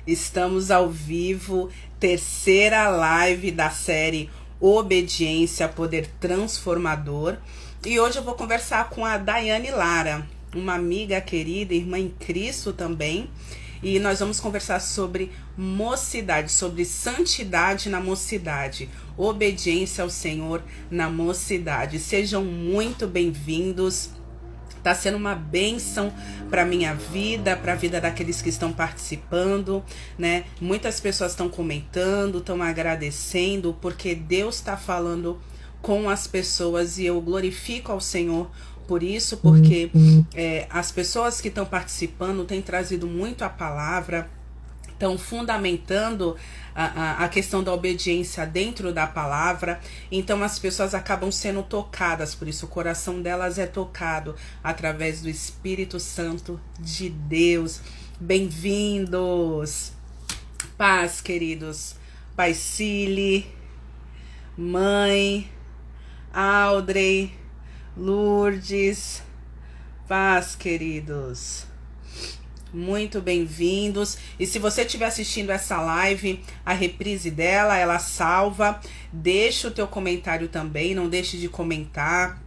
Estamos ao vivo, terceira live da série Obediência, Poder Transformador. E hoje eu vou conversar com a Daiane Lara, uma amiga querida, irmã em Cristo também. E nós vamos conversar sobre mocidade, sobre santidade na mocidade, obediência ao Senhor na mocidade. Sejam muito bem-vindos. Está sendo uma bênção para a minha vida, para a vida daqueles que estão participando, né? Muitas pessoas estão comentando, estão agradecendo, porque Deus está falando com as pessoas e eu glorifico ao Senhor por isso, porque as pessoas que estão participando têm trazido muito a palavra, estão fundamentando a questão da obediência dentro da palavra. Então as pessoas acabam sendo tocadas, por isso o coração delas é tocado através do Espírito Santo de Deus. Bem-vindos! Paz, queridos. Pai Cili, mãe, Audrey, Lourdes, paz, queridos. Muito bem-vindos. E se você estiver assistindo essa live, a reprise dela, ela salva. Deixa o teu comentário também, não deixe de comentar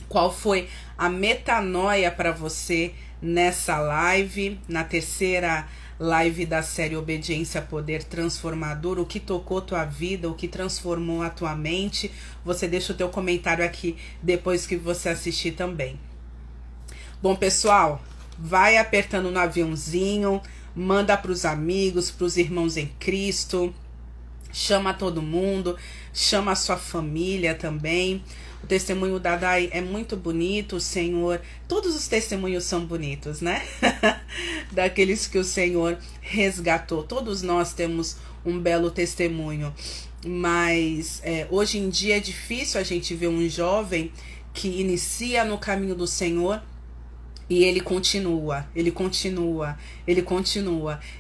qual foi a metanoia para você nessa live, na terceira live da série Obediência, Poder Transformador, o que tocou tua vida, o que transformou a tua mente. Você deixa o teu comentário aqui depois que você assistir também. Bom, pessoal, vai apertando no aviãozinho, manda para os amigos, para os irmãos em Cristo, chama todo mundo, chama a sua família também. O testemunho da Dai é muito bonito, o Senhor, todos os testemunhos são bonitos, né? Daqueles que o Senhor resgatou. Todos nós temos um belo testemunho, mas hoje em dia é difícil a gente ver um jovem que inicia no caminho do Senhor e ele continua.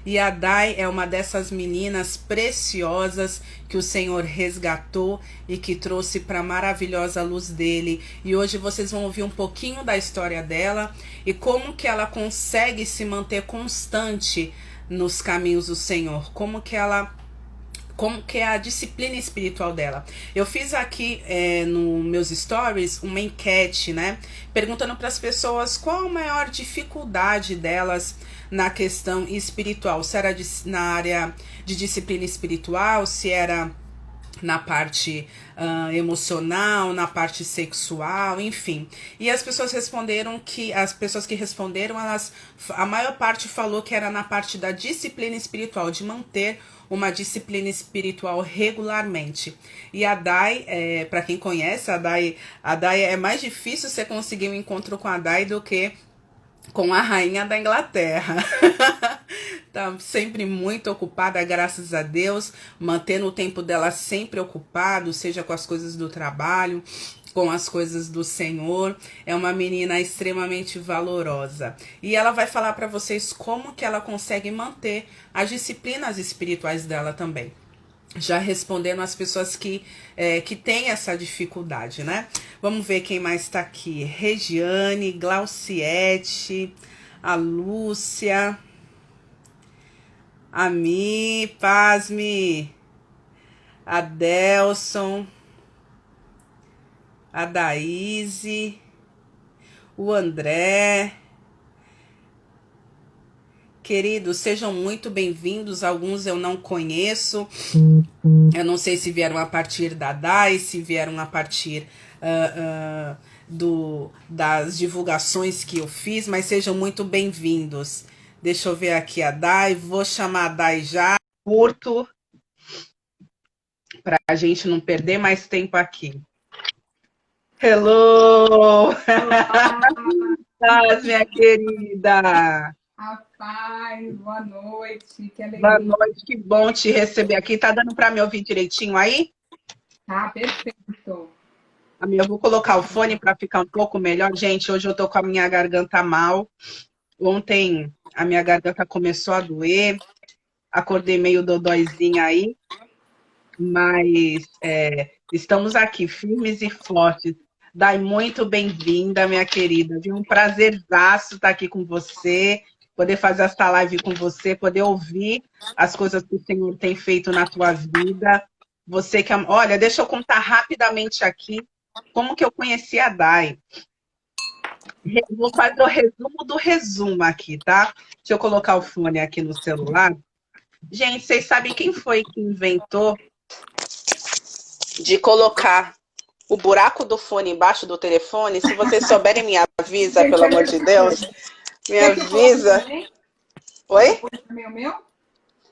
E a Dai é uma dessas meninas preciosas que o Senhor resgatou e que trouxe para a maravilhosa luz dele. E hoje vocês vão ouvir um pouquinho da história dela e como que ela consegue se manter constante nos caminhos do Senhor. Como que é a disciplina espiritual dela. Eu fiz aqui no meus stories uma enquete, né? Perguntando para as pessoas qual a maior dificuldade delas na questão espiritual. Se era na área de disciplina espiritual, se era na parte emocional, na parte sexual, enfim. E as pessoas responderam que, a maior parte falou que era na parte da disciplina espiritual, de manter uma disciplina espiritual regularmente. E a Dai, para quem conhece, a Dai é mais difícil você conseguir um encontro com a Dai do que com a rainha da Inglaterra. Tá sempre muito ocupada, graças a Deus, mantendo o tempo dela sempre ocupado, seja com as coisas do trabalho, com as coisas do Senhor. É uma menina extremamente valorosa. E ela vai falar para vocês como que ela consegue manter as disciplinas espirituais dela também. Já respondendo às pessoas que têm essa dificuldade, né? Vamos ver quem mais está aqui. Regiane, Glauciete, a Lúcia, a Mi, Pasme, a Delson, a Daíse, o André. Queridos, sejam muito bem-vindos. Alguns eu não conheço. Eu não sei se vieram a partir da Dai, se vieram a partir das divulgações que eu fiz, mas sejam muito bem-vindos. Deixa eu ver aqui a Dai. Vou chamar a Dai já. Curto, para a gente não perder mais tempo aqui. Hello! Paz, minha querida! Rapaz, boa noite, que alegria. Boa noite, que bom te receber aqui. Tá dando para me ouvir direitinho aí? Tá, perfeito. Eu vou colocar o fone para ficar um pouco melhor. Gente, hoje eu tô com a minha garganta mal. Ontem a minha garganta começou a doer. Acordei meio dodóizinha aí. Mas estamos aqui, firmes e fortes. Dai, muito bem-vinda, minha querida. Um prazerzaço estar aqui com você. poder fazer essa live com você, poder ouvir as coisas que o Senhor tem feito na tua vida. Você que... Olha, deixa eu contar rapidamente aqui como que eu conheci a Dai. Vou fazer o resumo do resumo aqui, tá? Deixa eu colocar o fone aqui no celular. Gente, vocês sabem quem foi que inventou de colocar o buraco do fone embaixo do telefone? Se vocês souberem, me avisa, pelo amor de Deus. Me avisa. Oi?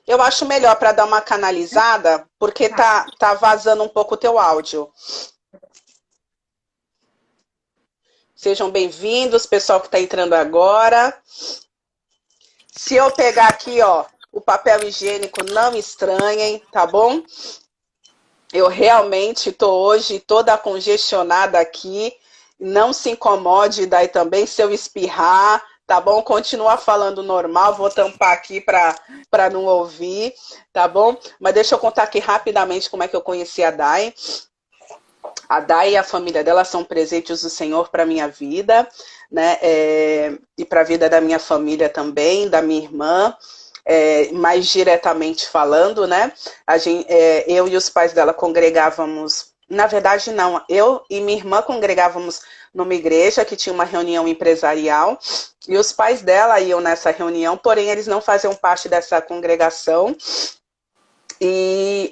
Eu acho melhor para dar uma canalizada, porque tá vazando um pouco o teu áudio. Sejam bem-vindos, pessoal que está entrando agora. Se eu pegar aqui, ó, o papel higiênico, não estranhem, tá bom? Eu realmente estou hoje toda congestionada aqui. Não se incomode daí também se eu espirrar, tá bom? Continua falando normal, vou tampar aqui para não ouvir, tá bom? Mas deixa eu contar aqui rapidamente como é que eu conheci a Dai. A Dai e a família dela são presentes do Senhor para a minha vida, né? E para a vida da minha família também, da minha irmã. Mais diretamente falando, né? Eu e os pais dela congregávamos, na verdade não, eu e minha irmã congregávamos numa igreja que tinha uma reunião empresarial, e os pais dela iam nessa reunião, porém eles não faziam parte dessa congregação,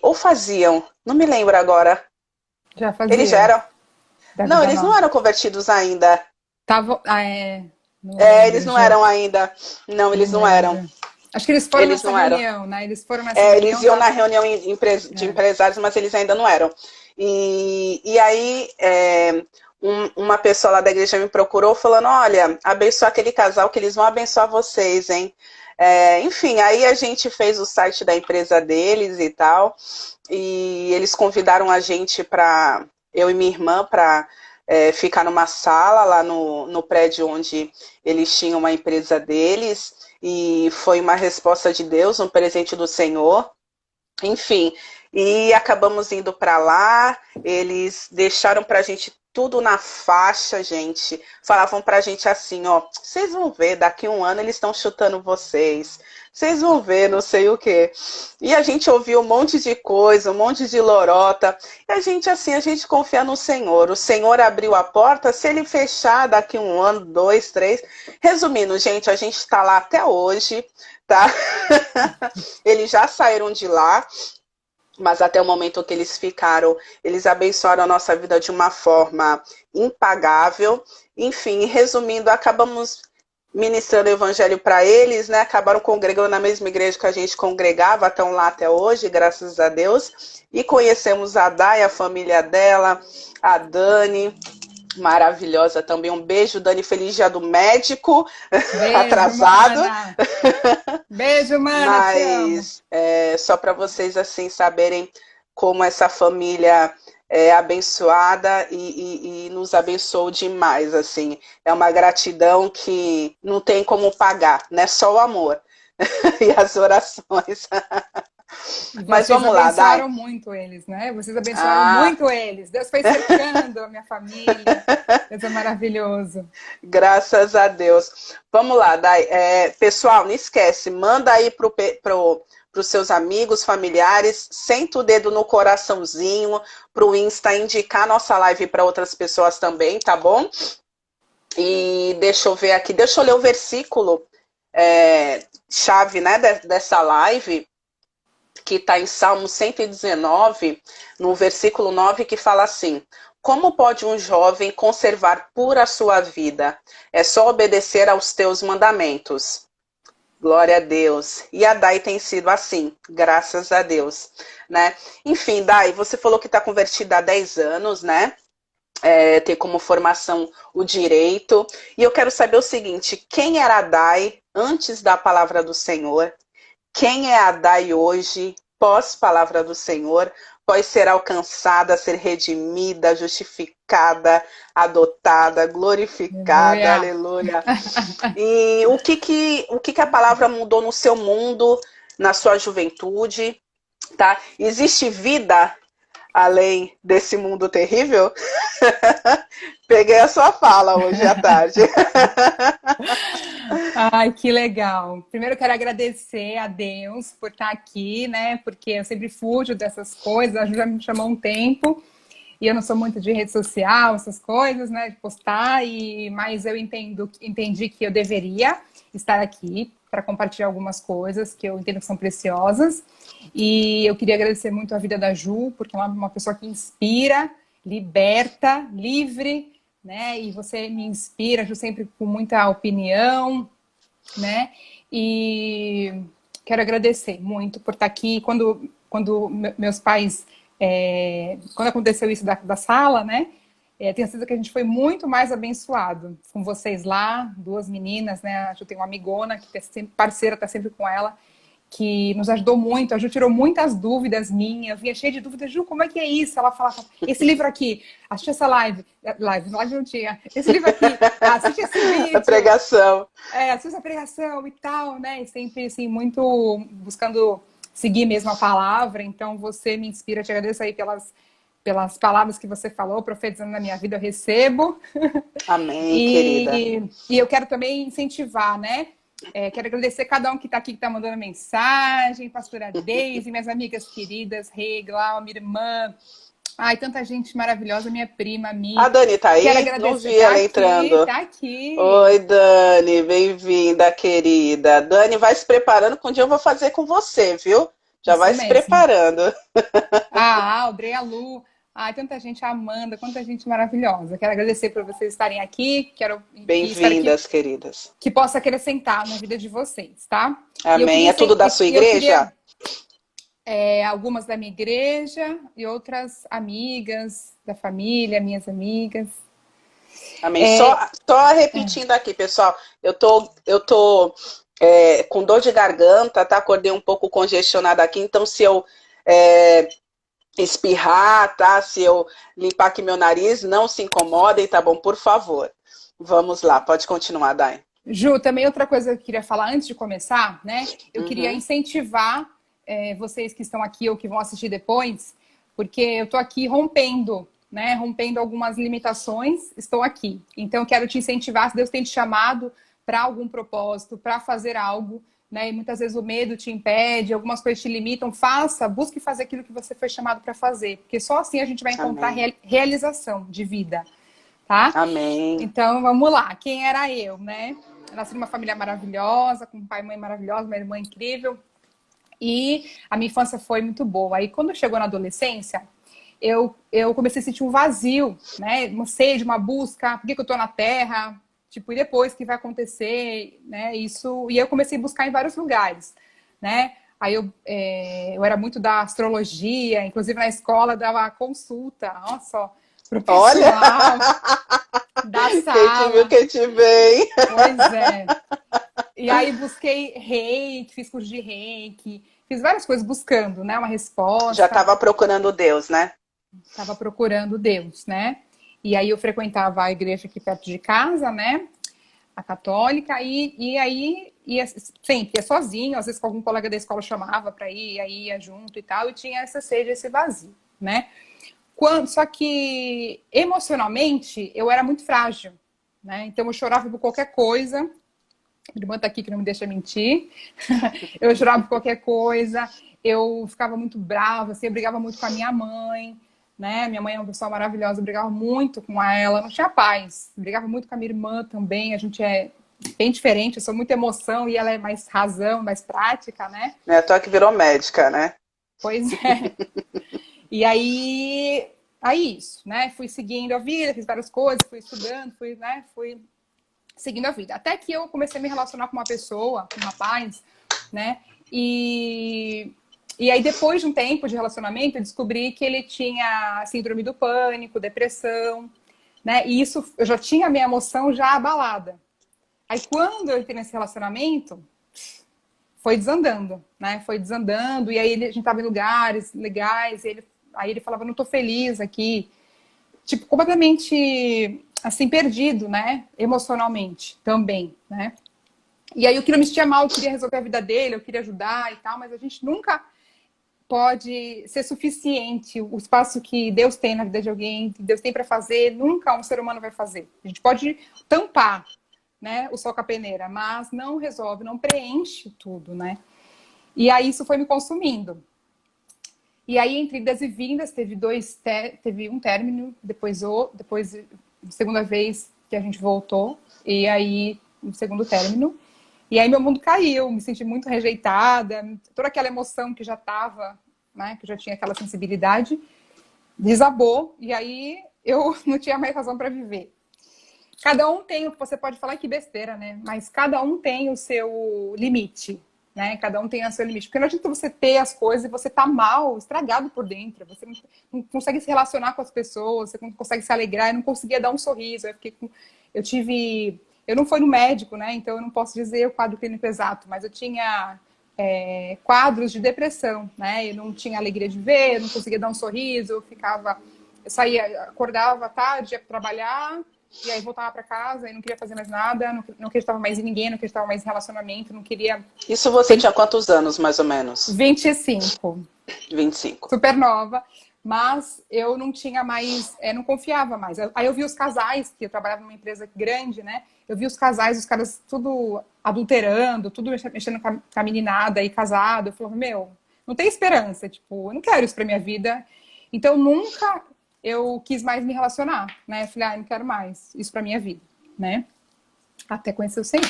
ou faziam, não me lembro agora. Já faziam. Eles já eram? Não, eles não eram convertidos ainda. Eles não eram ainda. Não, eles não eram. Acho que eles foram nessa reunião, né? Eles foram nessa reunião. Eles iam na reunião de empresários, mas eles ainda não eram. E aí, uma pessoa lá da igreja me procurou falando, olha, abençoa aquele casal que eles vão abençoar vocês, hein? Enfim, aí a gente fez o site da empresa deles e tal, e eles convidaram a gente para, eu e minha irmã, para ficar numa sala lá no prédio onde eles tinham a empresa deles, e foi uma resposta de Deus, um presente do Senhor, enfim, e acabamos indo para lá, eles deixaram pra gente tudo na faixa, gente, falavam pra gente assim, ó, vocês vão ver, daqui a um ano eles estão chutando vocês vão ver, não sei o quê. E a gente ouviu um monte de coisa, um monte de lorota, e a gente confia no Senhor. O Senhor abriu a porta, se ele fechar daqui um ano, 2, 3... Resumindo, gente, a gente está lá até hoje, tá? Eles já saíram de lá, mas até o momento que eles ficaram, eles abençoaram a nossa vida de uma forma impagável. Enfim, resumindo, acabamos ministrando o evangelho para eles, né? Acabaram congregando na mesma igreja que a gente congregava, estão lá até hoje, graças a Deus. E conhecemos a Dai, a família dela, a Dani, maravilhosa também. Um beijo, Dani, feliz dia do médico, beijo, atrasado. Mana. Beijo, mana. Mas só para vocês assim saberem como essa família é abençoada e nos abençoou demais, assim. É uma gratidão que não tem como pagar, né? Só o amor e as orações. Mas vamos lá, Dai. Vocês abençoaram muito eles, né? Vocês abençoaram muito eles. Deus foi cercando a minha família. Deus é maravilhoso. Graças a Deus. Vamos lá, Dai. Pessoal, não esquece, manda aí para os seus amigos, familiares, senta o dedo no coraçãozinho, para o Insta indicar nossa live para outras pessoas também, tá bom? E deixa eu ver aqui, deixa eu ler o versículo chave, né, dessa live, que está em Salmo 119, no versículo 9, que fala assim: como pode um jovem conservar pura a sua vida? É só obedecer aos teus mandamentos. Glória a Deus. E a Dai tem sido assim, graças a Deus, né? Enfim, Dai, você falou que está convertida há 10 anos, né? Tem como formação o direito. E eu quero saber o seguinte, quem era a Dai antes da palavra do Senhor? Quem é a Dai hoje, pós-palavra do Senhor, pode ser alcançada, ser redimida, justificada, adotada, glorificada, aleluia. E o que a palavra mudou no seu mundo, na sua juventude, tá? Existe vida além desse mundo terrível? Peguei a sua fala hoje à tarde. Ai, que legal. Primeiro eu quero agradecer a Deus por estar aqui, né? Porque eu sempre fujo dessas coisas, a Ju já me chamou um tempo, e eu não sou muito de rede social, essas coisas, né? De postar, mas eu entendi que eu deveria estar aqui para compartilhar algumas coisas que eu entendo que são preciosas. E eu queria agradecer muito a vida da Ju, porque ela é uma pessoa que inspira, liberta, livre, né? E você me inspira, Ju, sempre com muita opinião, né? E quero agradecer muito por estar aqui. Quando meus pais, quando aconteceu isso da sala, né? Tenho certeza que a gente foi muito mais abençoado com vocês lá, duas meninas, né? A Ju tem uma amigona que é sempre parceira, tá sempre com ela, que nos ajudou muito. A Ju tirou muitas dúvidas minhas. Eu vinha cheia de dúvidas. Ju, como é que é isso? Ela falava, esse livro aqui, assiste essa live não tinha. Esse livro aqui, assiste esse vídeo. A pregação. Assiste essa pregação e tal, né? E sempre, assim, muito buscando seguir mesmo a palavra. Então, você me inspira. Te agradeço aí pelas palavras que você falou, profetizando na minha vida, eu recebo. Amém, querida. E eu quero também incentivar, né? Quero agradecer cada um que está aqui, que está mandando mensagem, pastora Deise, minhas amigas queridas, Regla, minha irmã. Ai, tanta gente maravilhosa, minha prima, minha. A Dani tá aí? Não vi ela entrando. Tá aqui. Oi, Dani, bem-vinda, querida. Dani, vai se preparando que um dia eu vou fazer com você, viu? Já Isso vai mesmo. se preparando. A Audrey, a Lu. Ai, tanta gente, a Amanda, quanta gente maravilhosa. Quero agradecer por vocês estarem aqui. Bem-vindas, queridas. Que possa acrescentar na vida de vocês, tá? Amém. É tudo da sua igreja? Algumas da minha igreja e outras amigas da família, minhas amigas. Amém. Só repetindo aqui, pessoal. Eu tô com dor de garganta, tá? Acordei um pouco congestionada aqui, então se eu espirrar, tá? Se eu limpar aqui meu nariz, não se incomodem, tá bom? Por favor. Vamos lá, pode continuar, Dai. Ju, também outra coisa que eu queria falar antes de começar, né? Eu queria incentivar vocês que estão aqui ou que vão assistir depois, porque eu tô aqui rompendo, né? Rompendo algumas limitações, estou aqui. Então, eu quero te incentivar, se Deus tem te chamado para algum propósito, para fazer algo, né? E muitas vezes o medo te impede, algumas coisas te limitam. Busque fazer aquilo que você foi chamado para fazer, porque só assim a gente vai encontrar realização de vida, tá? Amém. Então, vamos lá. Quem era eu, né? Eu nasci numa família maravilhosa, com um pai e mãe maravilhosos, uma irmã incrível. E a minha infância foi muito boa. Aí, quando chegou na adolescência, eu comecei a sentir um vazio, né? Uma sede, uma busca. Por que eu tô na Terra? Tipo, e depois, o que vai acontecer? Né? Isso. E eu comecei a buscar em vários lugares, né? Aí eu era muito da astrologia, inclusive na escola dava consulta, nossa, pro pessoal. Olha! Da sala. Quem te viu, quem te vem. Pois é. E aí busquei reiki, fiz curso de reiki, fiz várias coisas buscando, né, uma resposta. Já estava procurando Deus, né? Estava procurando Deus, né? E aí eu frequentava a igreja aqui perto de casa, né? A católica, e aí sempre ia sozinho, às vezes com algum colega da escola chamava para ir, e aí ia junto e tal, e tinha essa sede, esse vazio, né? Só que emocionalmente eu era muito frágil, né? Então eu chorava por qualquer coisa. Minha irmã tá aqui que não me deixa mentir. Eu chorava por qualquer coisa, eu ficava muito brava, assim, eu brigava muito com a minha mãe, né? Minha mãe é uma pessoa maravilhosa, eu brigava muito com ela, não tinha paz. Brigava muito com a minha irmã também, a gente é bem diferente, eu sou muita emoção e ela é mais razão, mais prática, né? Tu é que virou médica, né? Pois é. E aí isso, né? Fui seguindo a vida, fiz várias coisas, fui estudando, fui seguindo a vida. Até que eu comecei a me relacionar com uma pessoa, com um rapaz, né? E aí, depois de um tempo de relacionamento, eu descobri que ele tinha síndrome do pânico, depressão, né? E isso, eu já tinha a minha emoção já abalada. Aí, quando eu entrei nesse relacionamento, foi desandando, né? Foi desandando, e aí a gente tava em lugares legais, aí ele falava, não tô feliz aqui. Tipo, completamente, assim, perdido, né? Emocionalmente também, né? E aí eu queria me sentir mal, eu queria resolver a vida dele, eu queria ajudar e tal, mas a gente nunca pode ser suficiente. O espaço que Deus tem na vida de alguém, que Deus tem para fazer, nunca um ser humano vai fazer. A gente pode tampar, né, o sol com a peneira, mas não resolve, não preenche tudo, né? E aí isso foi me consumindo. E aí, entre idas e vindas, teve um término, depois segunda vez que a gente voltou, e aí um segundo término. E aí meu mundo caiu, me senti muito rejeitada, toda aquela emoção que já estava, né, que já tinha aquela sensibilidade, desabou, e aí eu não tinha mais razão para viver. Cada um tem, você pode falar que besteira, né? Mas cada um tem o seu limite, né? Cada um tem o seu limite. Porque não adianta você ter as coisas e você tá mal, estragado por dentro. Você não consegue se relacionar com as pessoas, você não consegue se alegrar. Eu não conseguia dar um sorriso. Eu não fui no médico, né? Então eu não posso dizer o quadro clínico exato, mas eu tinha quadros de depressão, né? Eu não tinha alegria de ver, eu não conseguia dar um sorriso, eu saía, acordava à tarde, ia trabalhar, e aí voltava para casa e não queria fazer mais nada, não acreditava mais em ninguém, não acreditava mais em relacionamento, não queria... Isso você tinha quantos anos, mais ou menos? 25. 25. Super nova. Mas eu não tinha mais, não confiava mais. Aí eu vi os casais, que eu trabalhava numa empresa grande, né? Eu vi os casais, os caras tudo adulterando, tudo mexendo com a meninada e casado. Eu falava, meu, não tem esperança, tipo, eu não quero isso pra minha vida. Então nunca eu quis mais me relacionar, né? Eu falei, não quero mais isso pra minha vida, né? Até conhecer o Senhor.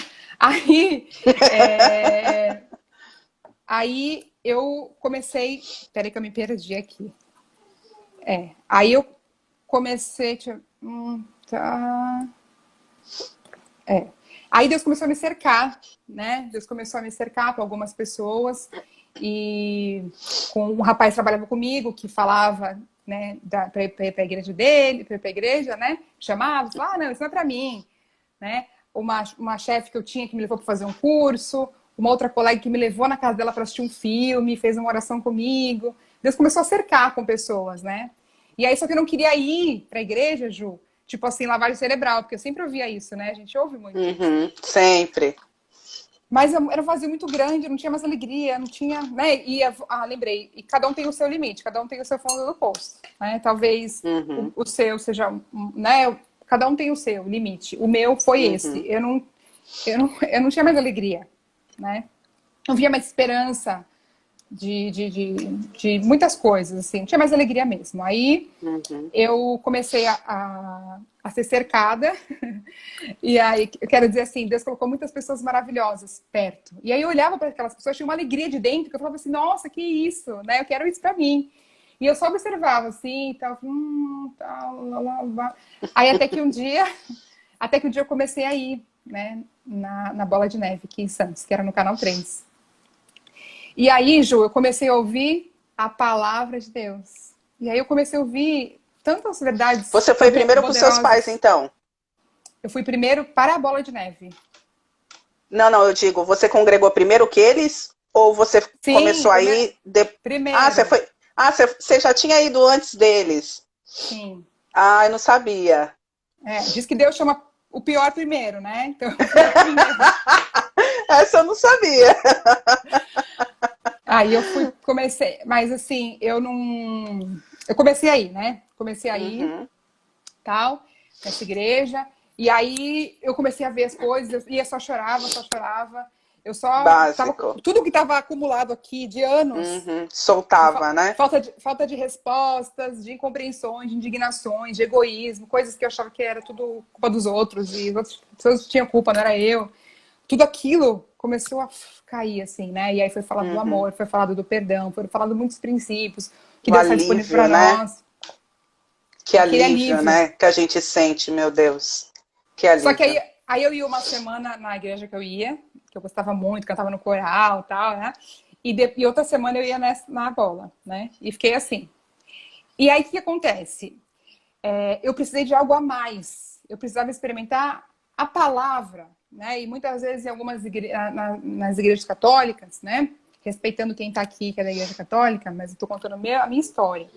Aí eu comecei... Peraí que eu me perdi aqui. Aí eu comecei... Aí Deus começou a me cercar, né? Deus começou a me cercar com algumas pessoas. E com um rapaz que trabalhava comigo, que falava, né, para ir para a igreja dele, para ir para a igreja, né? Chamava, falava, não, isso não é para mim, né? Uma chefe que eu tinha que me levou para fazer um curso, uma outra colega que me levou na casa dela para assistir um filme, fez uma oração comigo. Deus começou a cercar com pessoas, né? E aí, só que eu não queria ir para a igreja, Ju, tipo assim, lavagem cerebral, porque eu sempre ouvia isso, né? A gente ouve muito. Sempre. Mas era um vazio muito grande, não tinha mais alegria, não tinha, né? Lembrei, e cada um tem o seu limite, cada um tem o seu fundo do poço, né? Talvez o seu seja, né? Cada um tem o seu limite. O meu foi esse. Eu não tinha mais alegria, né? Não via mais esperança de muitas coisas, assim. Não tinha mais alegria mesmo. Aí eu comecei a ser cercada. E aí, eu quero dizer assim, Deus colocou muitas pessoas maravilhosas perto. E aí eu olhava para aquelas pessoas, tinha uma alegria de dentro, que eu falava assim, nossa, que isso, né? Eu quero isso para mim. E eu só observava assim, tal, lá. Aí até que um dia eu comecei a ir, né, na Bola de Neve aqui em Santos, que era no Canal 3. E aí, Ju, eu comecei a ouvir a palavra de Deus. E aí eu comecei a ouvir tantas verdades. Você foi primeiro com seus pais, então? Eu fui primeiro para a Bola de Neve. Não, eu digo, você congregou primeiro que eles? Ou você começou a ir... Primeiro. Você já tinha ido antes deles? Sim. Eu não sabia. Diz que Deus chama o pior primeiro, né? Então, essa eu não sabia. Aí eu comecei, mas assim, eu comecei a ir, né? Comecei a ir, tal, nessa igreja. E aí eu comecei a ver as coisas, eu só chorava. Eu só tudo que estava acumulado aqui de anos. Soltava, né? Falta de respostas, de incompreensões, de indignações, de egoísmo, coisas que eu achava que era tudo culpa dos outros, e as outras pessoas tinham culpa, não era eu. Tudo aquilo começou a cair, assim, né? E aí foi falado do amor, foi falado do perdão, foi falado muitos princípios que Deus está disponível para nós. Que alívio, né? Que a gente sente, meu Deus. Que alívio. Só que aí eu ia uma semana na igreja que eu ia, que eu gostava muito, cantava no coral e tal, né? E outra semana eu ia na bola, né? E fiquei assim. E aí o que acontece? Eu precisei de algo a mais. Eu precisava experimentar a palavra, né? E muitas vezes em algumas nas igrejas católicas, né? Respeitando quem está aqui, que é da igreja católica, mas eu estou contando a minha história.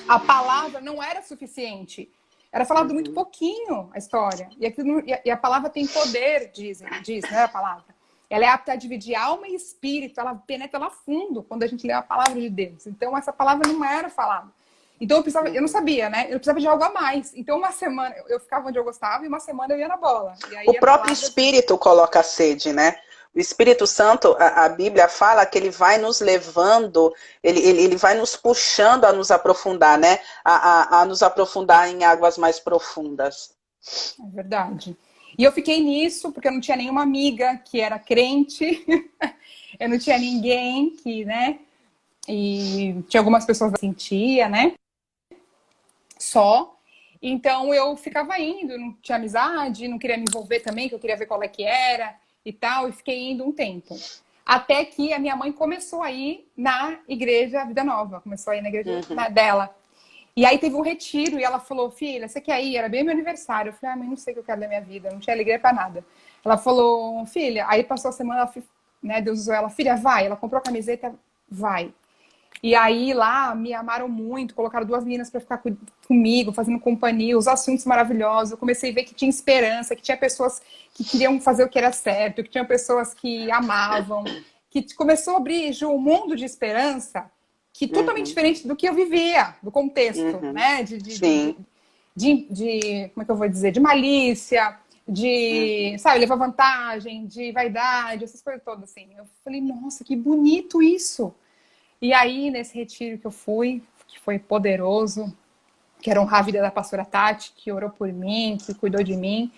A palavra não era suficiente. Era falado muito pouquinho a história. E a palavra tem poder, diz, né? A palavra. Ela é apta a dividir alma e espírito. Ela penetra lá fundo quando a gente lê a palavra de Deus. Então, essa palavra não era falada. Então eu não sabia, né? Eu precisava de algo a mais. Então uma semana eu ficava onde eu gostava e uma semana eu ia na bola. E aí O a próprio palavra... Espírito coloca a sede, né? O Espírito Santo, a Bíblia fala que ele vai nos levando, ele vai nos puxando a nos aprofundar, né? A nos aprofundar em águas mais profundas. É verdade. E eu fiquei nisso porque eu não tinha nenhuma amiga que era crente, eu não tinha ninguém que, né? E tinha algumas pessoas que sentia, né? Só. Então eu ficava indo, não tinha amizade, não queria me envolver também, que eu queria ver qual é que era e tal, e fiquei indo um tempo. Até que a minha mãe começou a ir na igreja Vida Nova, começou a ir na igreja dela. E aí teve um retiro e ela falou, filha, você quer ir? Era bem meu aniversário. Eu falei, mãe, não sei o que eu quero da minha vida, não tinha alegria pra nada. Ela falou, filha, aí passou a semana, ela, né, Deus usou ela, filha, vai. Ela comprou a camiseta, vai. E aí lá me amaram muito, colocaram 2 meninas para ficar comigo, fazendo companhia, os assuntos maravilhosos. Eu comecei a ver que tinha esperança, que tinha pessoas que queriam fazer o que era certo, que tinha pessoas que amavam, que começou a abrir, Ju, um mundo de esperança que totalmente diferente do que eu vivia, do contexto, né? Como é que eu vou dizer? De malícia, de, sabe, levar vantagem, de vaidade, essas coisas todas, assim. Eu falei, nossa, que bonito isso! E aí, nesse retiro que eu fui, que foi poderoso, que era honrar a vida da pastora Tati, que orou por mim, que cuidou de mim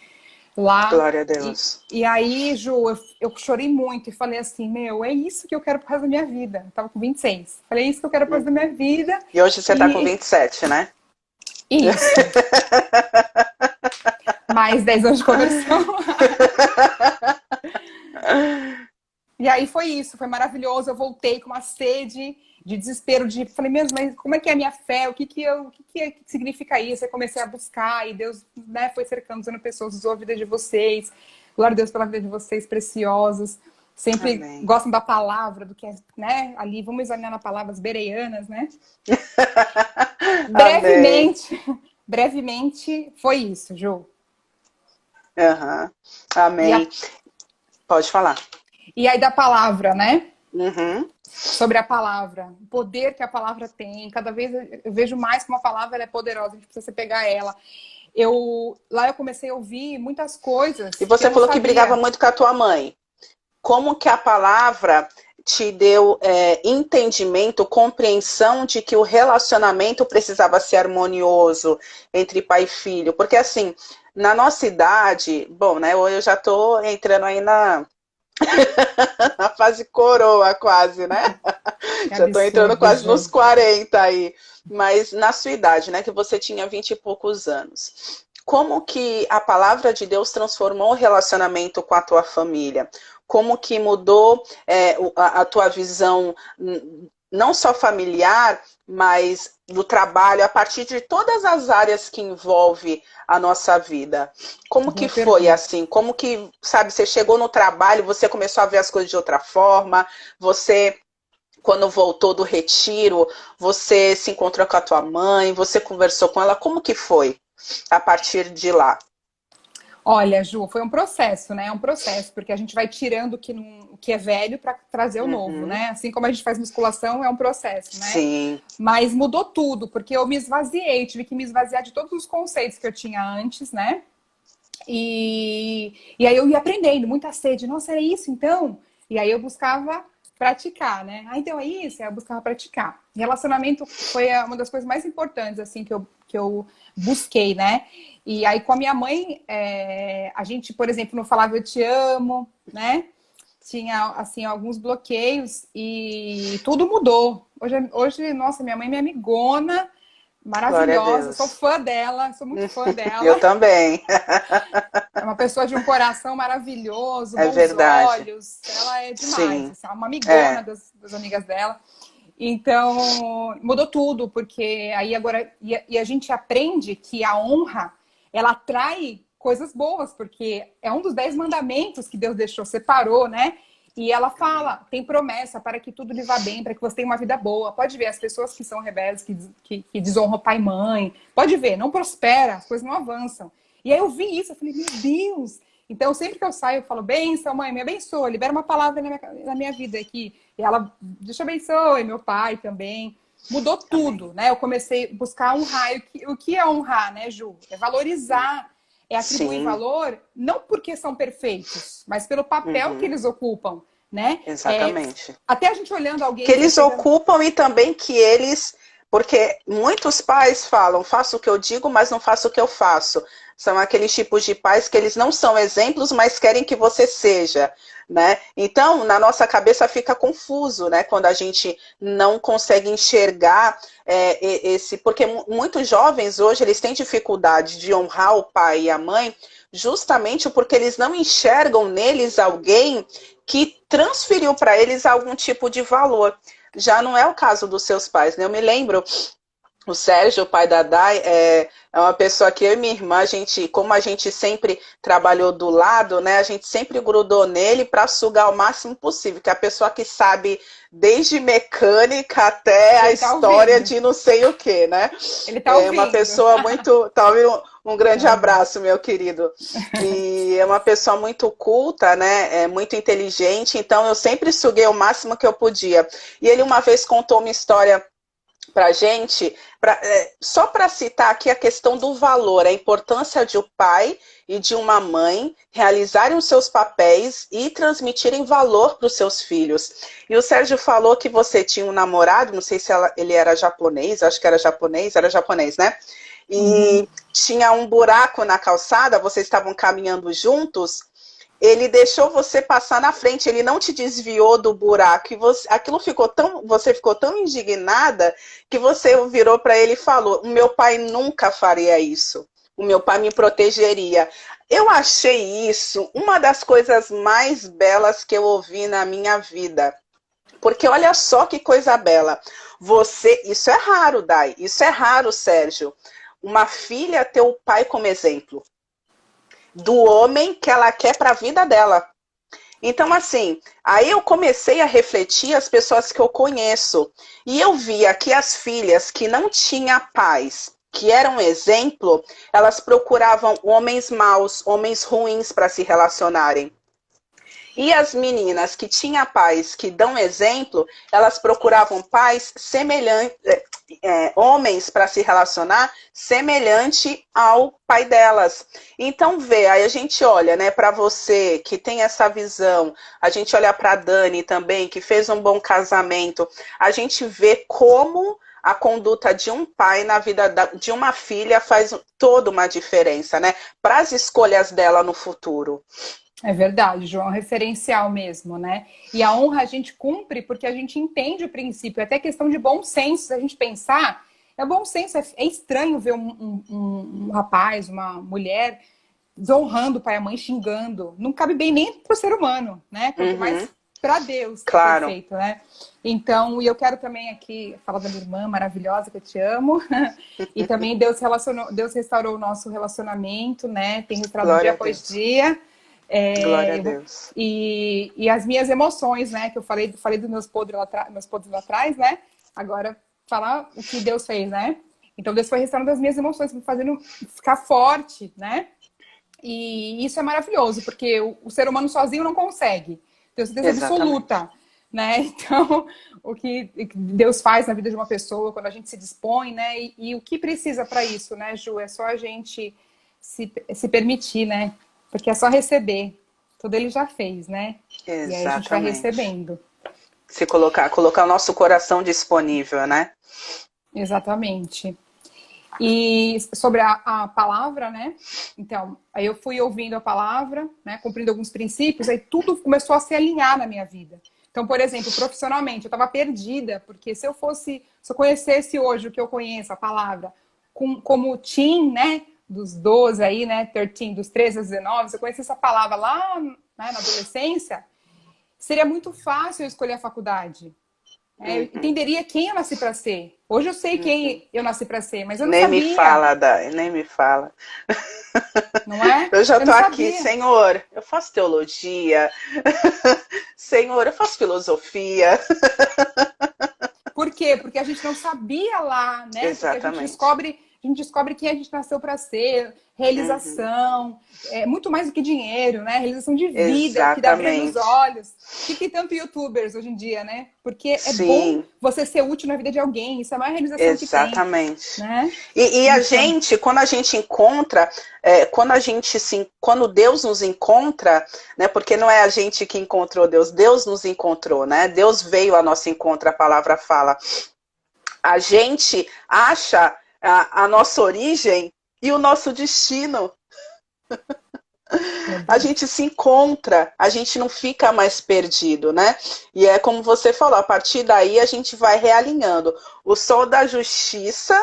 lá. Glória a Deus. E aí, Ju, eu chorei muito e falei assim, meu, é isso que eu quero pro resto da minha vida. Eu tava com 26. Falei, é isso que eu quero pro resto da minha vida. E hoje você tá com 27, né? Isso. Mais 10 anos de conversão. E aí foi isso, foi maravilhoso. Eu voltei com uma sede de desespero, falei mesmo, mas como é que é a minha fé? O que significa isso? Eu comecei a buscar e Deus, né, foi cercando, usando pessoas, usou a vida de vocês. Glória a Deus pela vida de vocês, preciosos. Sempre Amém. Gostam da palavra, do que é, né? Ali, vamos examinar na palavras bereanas, né? brevemente, foi isso, Ju. Amém. Pode falar. E aí da palavra, né? Sobre a palavra, o poder que a palavra tem. Cada vez eu vejo mais como a palavra ela é poderosa, a gente precisa pegar ela. Lá eu comecei a ouvir muitas coisas. E você falou que brigava muito com a tua mãe. Como que a palavra te deu entendimento, compreensão de que o relacionamento precisava ser harmonioso entre pai e filho? Porque assim, na nossa idade, bom, né, eu já tô entrando aí na fase coroa quase, né? Já tô entrando quase nos 40 aí. Mas na sua idade, né, que você tinha 20 e poucos anos. Como que a palavra de Deus transformou o relacionamento com a tua família? Como que mudou a tua visão, não só familiar, mas do trabalho, a partir de todas as áreas que envolve a nossa vida? Como que foi assim? Como que, sabe, você chegou no trabalho, você começou a ver as coisas de outra forma, você, quando voltou do retiro, você se encontrou com a tua mãe, você conversou com ela, como que foi a partir de lá? Olha, Ju, foi um processo, né? É um processo, porque a gente vai tirando o que é velho para trazer o novo, né? Assim como a gente faz musculação, é um processo, né? Sim. Mas mudou tudo, porque eu me esvaziei, tive que me esvaziar de todos os conceitos que eu tinha antes, né? E aí eu ia aprendendo, muita sede. Nossa, era isso então? E aí eu buscava praticar, né? Ah, então é isso? Aí eu buscava praticar. Relacionamento foi uma das coisas mais importantes, assim, que eu busquei, né? E aí com a minha mãe, a gente, por exemplo, não falava eu te amo, né? Tinha, assim, alguns bloqueios e tudo mudou. Hoje, nossa, minha mãe é minha amigona, maravilhosa, sou fã dela, sou muito fã dela. Eu também. É uma pessoa de um coração maravilhoso, bons verdade. Olhos, ela é demais, assim, é uma amigona das amigas dela. Então, mudou tudo, porque aí agora... E a gente aprende que a honra, ela atrai coisas boas, porque é um dos 10 mandamentos que Deus deixou, separou, né? E ela fala, tem promessa para que tudo lhe vá bem, para que você tenha uma vida boa. Pode ver, as pessoas que são rebeldes, que desonram pai e mãe, pode ver, não prospera, as coisas não avançam. E aí eu vi isso, eu falei, meu Deus! Então, sempre que eu saio, eu falo, benção, mãe, me abençoa, libera uma palavra na minha vida aqui. E ela, Deus te abençoe, meu pai também. mudou tudo, né? Eu comecei a buscar honrar. O que é honrar, né, Ju? É valorizar, é atribuir Sim. valor, não porque são perfeitos, mas pelo papel que eles ocupam, né? Exatamente. Até a gente olhando alguém... Que eles ocupam e também que eles... Porque muitos pais falam, faço o que eu digo, mas não faço o que eu faço. São aqueles tipos de pais que eles não são exemplos, mas querem que você seja, né? Então, na nossa cabeça fica confuso, né? Quando a gente não consegue enxergar esse... Porque muitos jovens hoje, eles têm dificuldade de honrar o pai e a mãe, justamente porque eles não enxergam neles alguém que transferiu para eles algum tipo de valor. Já não é o caso dos seus pais, né? Eu me lembro, o Sérgio, o pai da Dai, é uma pessoa que eu e minha irmã, como a gente sempre trabalhou do lado, né? A gente sempre grudou nele para sugar o máximo possível, que é a pessoa que sabe desde mecânica até a história de não sei o que, né? Ele tá ouvindo. Uma pessoa muito... Tá ouvindo? Um grande abraço, meu querido. E é uma pessoa muito culta, né? Muito inteligente, então eu sempre suguei o máximo que eu podia. E ele uma vez contou uma história pra gente, só para citar aqui a questão do valor, a importância de um pai e de uma mãe realizarem os seus papéis e transmitirem valor para os seus filhos. E o Sérgio falou que você tinha um namorado, não sei se ele era japonês, acho que era japonês, né? E tinha um buraco na calçada, vocês estavam caminhando juntos, ele deixou você passar na frente, ele não te desviou do buraco, e você ficou tão indignada que você virou para ele e falou, o meu pai nunca faria isso, o meu pai me protegeria. Eu achei isso uma das coisas mais belas que eu ouvi na minha vida. Porque olha só que coisa bela. Isso é raro, Dai, isso é raro, Sérgio. Uma filha ter o pai como exemplo do homem que ela quer para a vida dela. Então, assim, aí eu comecei a refletir as pessoas que eu conheço. E eu via que as filhas que não tinham pais, que eram exemplo, elas procuravam homens maus, homens ruins para se relacionarem. E as meninas que tinham pais que dão exemplo, elas procuravam pais semelhantes, homens para se relacionar semelhante ao pai delas. Então, aí a gente olha, né, para você que tem essa visão, a gente olha para a Dani também, que fez um bom casamento, a gente vê como a conduta de um pai na vida de uma filha faz toda uma diferença, né, para as escolhas dela no futuro. É verdade, João, é um referencial mesmo, né? E a honra a gente cumpre porque a gente entende o princípio, é até questão de bom senso, se a gente pensar, é bom senso, é estranho ver um rapaz, uma mulher desonrando o pai e a mãe, xingando, não cabe bem nem para o ser humano, né? Quanto mais para Deus, que claro. É perfeito, né? Então, e eu quero também aqui falar da minha irmã maravilhosa, que eu te amo, e também Deus restaurou o nosso relacionamento, né? Tem restaurado dia após dia. Glória a Deus. E as minhas emoções, né? Que eu falei dos meus podres lá atrás, né? Agora, falar o que Deus fez, né? Então, Deus foi restaurando as minhas emoções, me fazendo ficar forte, né? E isso é maravilhoso, porque o ser humano sozinho não consegue. Tenho certeza absoluta, né? Então, o que Deus faz na vida de uma pessoa, quando a gente se dispõe, né? E o que precisa para isso, né, Ju? É só a gente se permitir, né? Porque é só receber. Tudo ele já fez, né? Exatamente. E aí a gente vai recebendo. Se colocar o nosso coração disponível, né? Exatamente. E sobre a palavra, né? Então, aí eu fui ouvindo a palavra, né? Cumprindo alguns princípios, aí tudo começou a se alinhar na minha vida. Então, por exemplo, profissionalmente, eu estava perdida, porque se eu conhecesse hoje o que eu conheço, a palavra, como teen, né? Dos 12 aí, né? 13, dos 13 aos 19, se eu conhecesse essa palavra lá, né, na adolescência, seria muito fácil eu escolher a faculdade. Eu entenderia quem eu nasci para ser. Hoje eu sei quem eu nasci para ser, mas eu não sabia. Nem me fala, Dai, nem me fala. Não é? Eu já tô aqui, Senhor, eu faço teologia. Senhor, eu faço filosofia. Por quê? Porque a gente não sabia lá, né? Exatamente. Porque a gente descobre a gente descobre quem a gente nasceu para ser, realização, muito mais do que dinheiro, né? Realização de vida, que dá brilho nos olhos. Por que tem tanto youtubers hoje em dia, né? Porque é bom você ser útil na vida de alguém, isso é a maior realização que tem. Exatamente. Né? E a gente, quando a gente encontra, quando Deus nos encontra, né? Porque não é a gente que encontrou Deus, Deus nos encontrou, né? Deus veio ao nosso encontro, a palavra fala. A gente acha a nossa origem e o nosso destino. A gente se encontra, a gente não fica mais perdido, né? E é como você falou, a partir daí a gente vai realinhando. O sol da justiça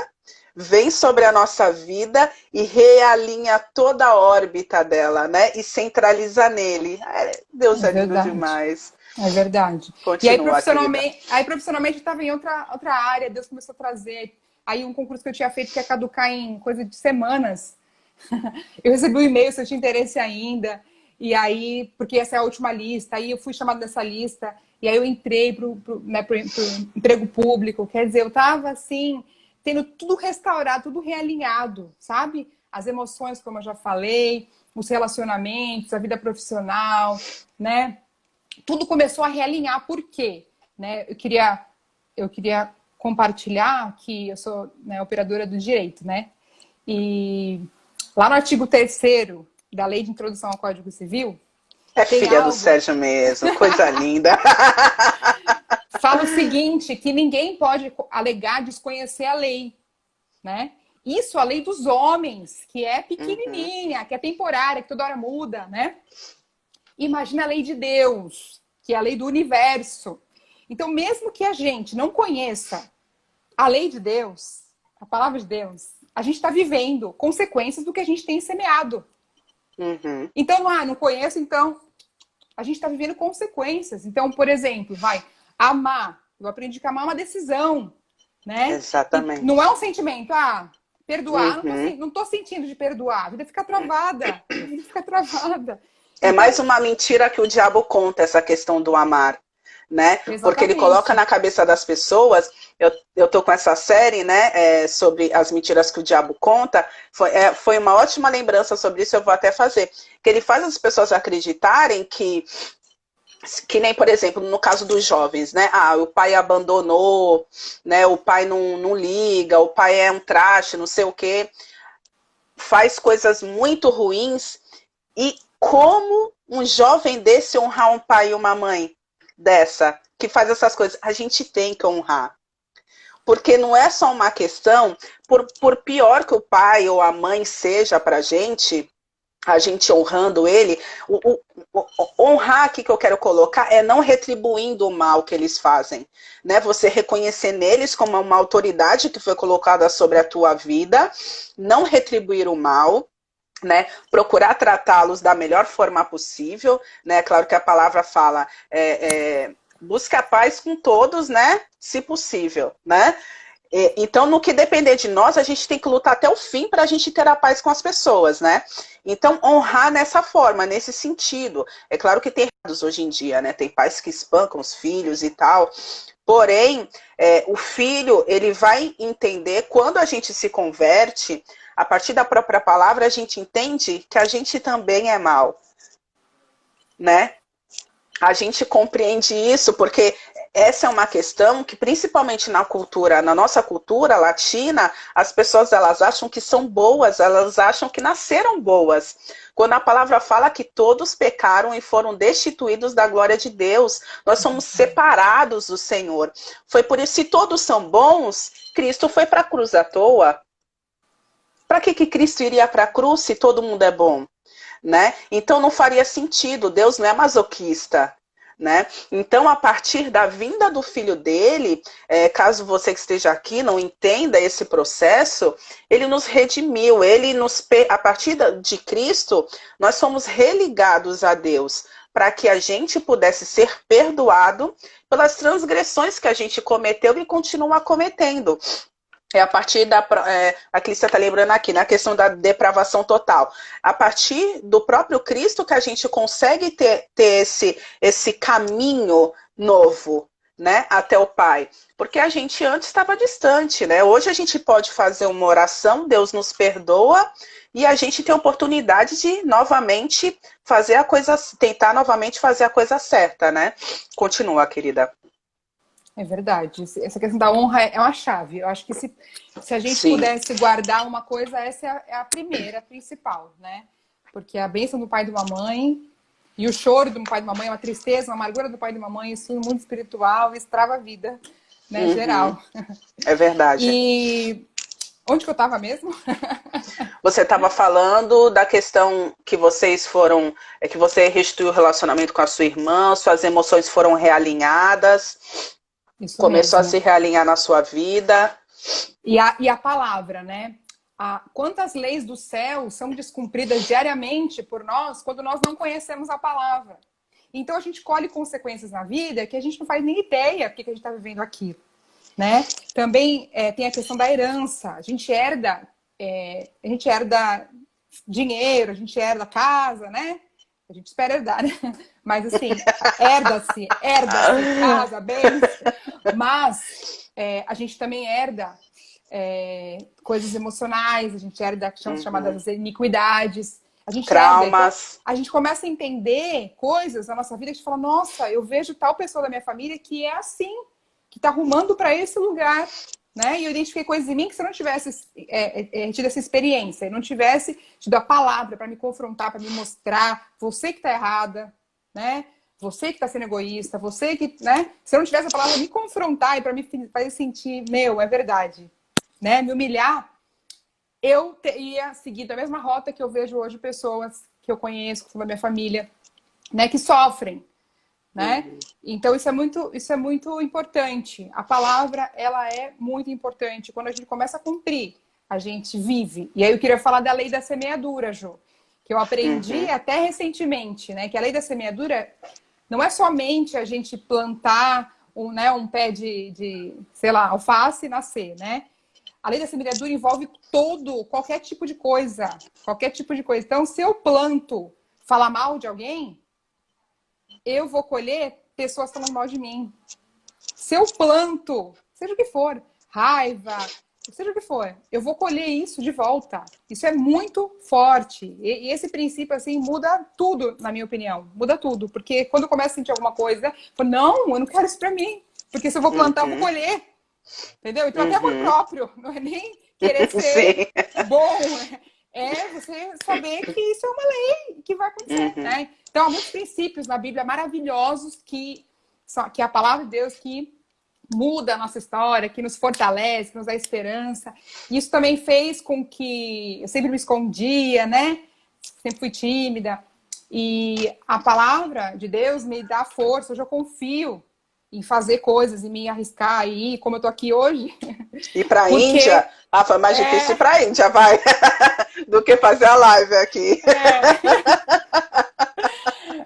vem sobre a nossa vida e realinha toda a órbita dela, né? E centraliza nele. Deus é lindo demais. É verdade. Continua, e aí profissionalmente eu estava em outra área, Deus começou a trazer. Aí um concurso que eu tinha feito que ia caducar em coisa de semanas. Eu recebi um e-mail se eu tinha interesse ainda. E aí, porque essa é a última lista, aí eu fui chamada dessa lista, e aí eu entrei pro emprego público. Quer dizer, eu estava assim, tendo tudo restaurado, tudo realinhado, sabe? As emoções, como eu já falei, os relacionamentos, a vida profissional, né? Tudo começou a realinhar. Por quê? Né? Eu queria compartilhar que eu sou, né, operadora do direito, né? E lá no artigo 3º da Lei de Introdução ao Código Civil... É filha do Sérgio mesmo, coisa linda. Fala o seguinte, que ninguém pode alegar desconhecer a lei, né? Isso a lei dos homens, que é pequenininha, que é temporária, que toda hora muda, né? Imagina a lei de Deus, que é a lei do universo. Então, mesmo que a gente não conheça a lei de Deus, a palavra de Deus, a gente está vivendo consequências do que a gente tem semeado. Então, não conheço, então a gente está vivendo consequências. Então, por exemplo, amar. Eu aprendi que amar é uma decisão, né? Exatamente. E não é um sentimento, perdoar, não estou sentindo de perdoar. A vida fica travada. É mais uma mentira que o diabo conta, essa questão do amar, né? Exatamente. Porque ele coloca na cabeça das pessoas, eu tô com essa série, né, sobre as mentiras que o diabo conta, foi uma ótima lembrança sobre isso, eu vou até fazer, que ele faz as pessoas acreditarem que nem, por exemplo, no caso dos jovens, né, o pai abandonou, né, o pai não liga, o pai é um traste, não sei o quê, faz coisas muito ruins. E como um jovem desse honrar um pai e uma mãe dessa, que faz essas coisas? A gente tem que honrar. Porque não é só uma questão, por pior que o pai ou a mãe seja pra gente, a gente honrando ele, honrar aqui que eu quero colocar é não retribuindo o mal que eles fazem, né? Você reconhecer neles como uma autoridade que foi colocada sobre a tua vida, não retribuir o mal, né, procurar tratá-los da melhor forma possível, né, claro que a palavra fala, busque a paz com todos, né, se possível, né, então no que depender de nós, a gente tem que lutar até o fim para a gente ter a paz com as pessoas, né, então honrar nessa forma, nesse sentido, é claro que tem errados hoje em dia, né, tem pais que espancam os filhos e tal, porém, o filho, ele vai entender quando a gente se converte. A partir da própria palavra, a gente entende que a gente também é mal, né? A gente compreende isso porque essa é uma questão que, principalmente na nossa cultura latina, as pessoas, elas acham que são boas, elas acham que nasceram boas. Quando a palavra fala que todos pecaram e foram destituídos da glória de Deus, nós somos separados do Senhor. Foi por isso, se todos são bons, Cristo foi para a cruz à toa. Para que Cristo iria para a cruz se todo mundo é bom? Né? Então não faria sentido, Deus não é masoquista. Né? Então, a partir da vinda do filho dele, caso você que esteja aqui não entenda esse processo, ele nos redimiu, a partir de Cristo, nós somos religados a Deus, para que a gente pudesse ser perdoado pelas transgressões que a gente cometeu e continua cometendo. A partir a Clícia está lembrando aqui, na questão da depravação total. A partir do próprio Cristo que a gente consegue ter esse caminho novo, né, até o Pai? Porque a gente antes estava distante, né? Hoje a gente pode fazer uma oração, Deus nos perdoa, e a gente tem a oportunidade de novamente fazer a coisa, tentar novamente fazer a coisa certa, né? Continua, querida. É verdade. Essa questão da honra é uma chave. Eu acho que se a gente Sim. pudesse guardar uma coisa, essa é a primeira, a principal, né? Porque a bênção do pai e de uma mãe e o choro do pai e de uma mãe, uma tristeza, uma amargura do pai e de uma mãe, isso no mundo espiritual estrava a vida, né? Geral. É verdade. E onde que eu estava mesmo? Você estava falando da questão que vocês foram, que você restituiu o relacionamento com a sua irmã, suas emoções foram realinhadas, Isso começou mesmo. a se realinhar na sua vida. E a palavra, né? Quantas leis do céu são descumpridas diariamente por nós quando nós não conhecemos a palavra? Então a gente colhe consequências na vida que a gente não faz nem ideia porque que a gente está vivendo aquilo, né? Também tem a questão da herança. A gente herda dinheiro, a gente herda casa, né? A gente espera herdar, né? Mas assim, herda-se casa, bens. Mas a gente também herda coisas emocionais, a gente herda que são chamadas iniquidades, a gente traumas. Então, a gente começa a entender coisas na nossa vida que a gente fala, nossa, eu vejo tal pessoa da minha família que é assim, que tá arrumando para esse lugar, né? E eu identifiquei coisas em mim que se eu não tivesse tido essa experiência, eu não tivesse tido a palavra para me confrontar, para me mostrar, você que tá errada, né? Você que está sendo egoísta, você que, né? Se eu não tivesse a palavra me confrontar e para me fazer sentir, é verdade, né? Me humilhar, eu teria seguido a mesma rota que eu vejo hoje pessoas que eu conheço, que são da minha família, né? Que sofrem, né? Então isso é muito importante. A palavra, ela é muito importante. Quando a gente começa a cumprir, a gente vive. E aí eu queria falar da lei da semeadura, Jô, que eu aprendi até recentemente, né? Que a lei da semeadura não é somente a gente plantar um pé de, sei lá, alface e nascer, né? A lei da semeadura envolve qualquer tipo de coisa. Qualquer tipo de coisa. Então, se eu planto falar mal de alguém, eu vou colher pessoas falando mal de mim. Se eu planto, seja o que for, raiva, seja o que for, eu vou colher isso de volta. Isso é muito forte. E esse princípio, assim, muda tudo, na minha opinião. Muda tudo. Porque quando eu começo a sentir alguma coisa, eu falo, não, eu não quero isso pra mim. Porque se eu vou plantar, eu vou colher. Entendeu? Então, até amor próprio. Não é nem querer ser bom. É você saber que isso é uma lei que vai acontecer, né? Então, há muitos princípios na Bíblia maravilhosos que a palavra de Deus que muda a nossa história, que nos fortalece, que nos dá esperança. Isso também fez com que eu sempre me escondia, né? Sempre fui tímida. E a palavra de Deus me dá força. Hoje eu confio em fazer coisas, em me arriscar e ir, como eu tô aqui hoje. Ir pra Índia? Foi mais difícil ir pra Índia, vai, do que fazer a live aqui.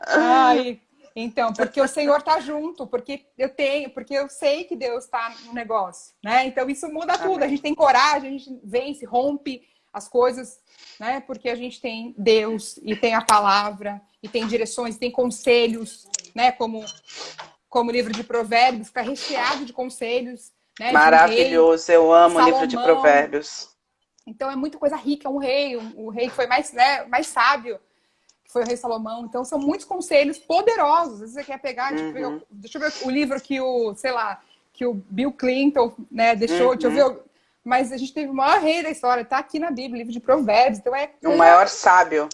Ai, então, porque o Senhor tá junto, porque eu sei que Deus tá no negócio, né? Então isso muda tudo. A gente tem coragem, a gente vence, rompe as coisas, né? Porque a gente tem Deus e tem a palavra e tem direções, tem conselhos, né? Como o livro de Provérbios, está recheado de conselhos, né? Maravilhoso, eu amo o livro de Provérbios. Então é muita coisa rica, o rei que foi mais sábio, que foi o rei Salomão. Então são muitos conselhos poderosos. Às vezes você quer pegar, deixa eu ver o livro que o Bill Clinton, né, deixou, deixa eu ver. Mas a gente teve o maior rei da história, tá aqui na Bíblia, livro de Provérbios. Então o maior sábio.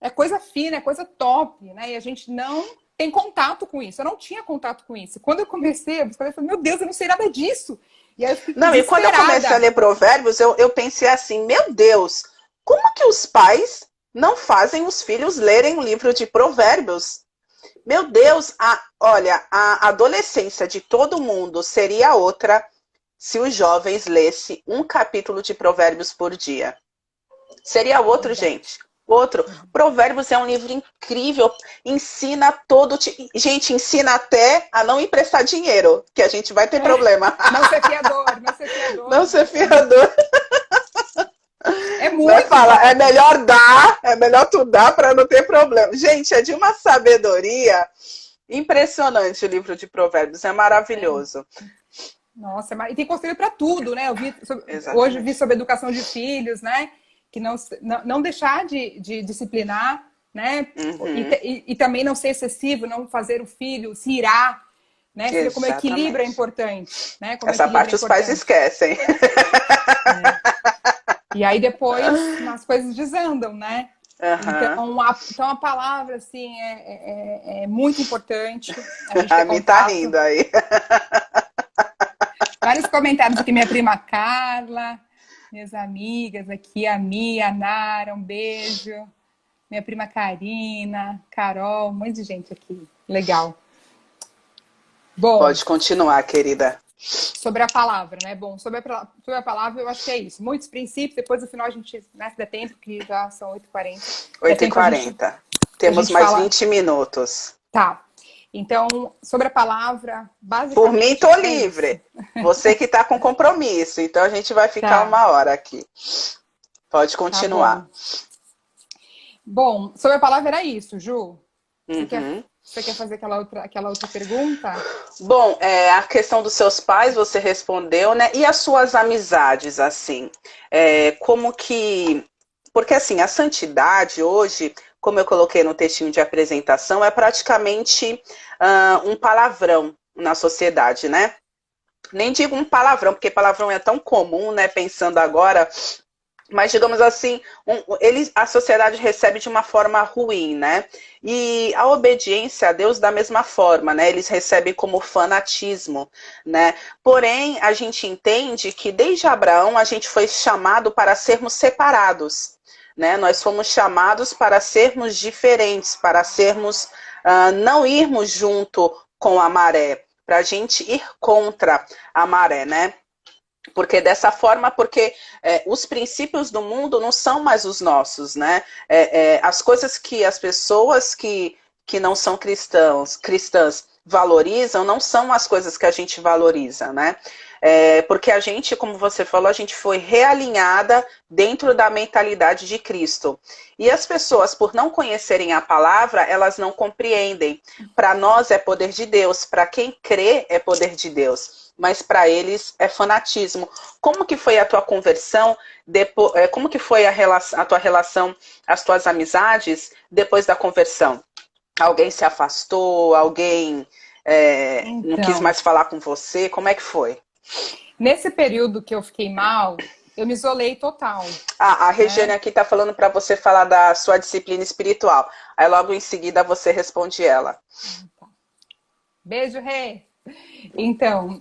É coisa fina, é coisa top, né? E a gente não tem contato com isso. Eu não tinha contato com isso. Quando eu comecei a buscar, eu falei, meu Deus, eu não sei nada disso. E aí eu fiquei e quando eu comecei a ler Provérbios, eu pensei assim, meu Deus, como que os pais não fazem os filhos lerem o livro de Provérbios? Meu Deus, olha, a adolescência de todo mundo seria outra se os jovens lessem um capítulo de Provérbios por dia. Seria outro, gente. Outro. Provérbios é um livro incrível. Ensina todo tipo. Gente, ensina até a não emprestar dinheiro, que a gente vai ter problema. Não ser fiador, não ser fiador. Não ser fiador. É muito. É melhor dar, é melhor tu dar para não ter problema. Gente, é de uma sabedoria. Impressionante o livro de Provérbios, é maravilhoso. Nossa, e tem conselho para tudo, né? Exatamente. Hoje vi sobre educação de filhos, né? Que não deixar de disciplinar, né? E também não ser excessivo, não fazer o filho se irar, né? Você vê como o equilíbrio é importante, né? Como essa parte os pais esquecem. E aí depois as coisas desandam, né? Então a palavra, assim, é muito importante. A mim tá rindo aí. Vários comentários aqui, minha prima Carla, minhas amigas aqui, a Mia, a Nara, um beijo. Minha prima Karina, Carol, um monte de gente aqui. Legal. Bom, pode continuar, querida. Sobre a palavra, né? Bom, sobre a palavra eu acho que é isso. Muitos princípios, depois no final a gente, né, se der tempo, que já são 8h40. 8h40. Temos mais 20 minutos. Tá. Então, sobre a palavra, basicamente... Por mim, tô livre. Você que tá com compromisso. Então, a gente vai ficar 1 hora aqui. Pode continuar. Tá bom, sobre a palavra era isso, Ju. Você quer fazer aquela outra pergunta? Bom, a questão dos seus pais você respondeu, né? E as suas amizades, assim? Como que... Porque, assim, a santidade hoje... Como eu coloquei no textinho de apresentação, é praticamente um palavrão na sociedade, né? Nem digo um palavrão, porque palavrão é tão comum, né? Pensando agora, mas digamos assim, a sociedade recebe de uma forma ruim, né? E a obediência a Deus da mesma forma, né? Eles recebem como fanatismo, né? Porém, a gente entende que desde Abraão a gente foi chamado para sermos separados. Né? Nós fomos chamados para sermos diferentes, para sermos, não irmos junto com a maré, para a gente ir contra a maré, né? Porque dessa forma, os princípios do mundo não são mais os nossos, né? As coisas que as pessoas que não são cristãs valorizam, não são as coisas que a gente valoriza, né? Porque a gente, como você falou, a gente foi realinhada dentro da mentalidade de Cristo. E as pessoas, por não conhecerem a palavra, elas não compreendem. Para nós é poder de Deus, para quem crê é poder de Deus, mas para eles é fanatismo. Como que foi a tua conversão? Como que foi a tua relação, as tuas amizades depois da conversão? Alguém se afastou? Alguém não quis mais falar com você? Como é que foi? Nesse período que eu fiquei mal, eu me isolei total. A Regiane aqui está falando para você falar da sua disciplina espiritual. Aí logo em seguida você responde ela. Beijo, Rê. Então,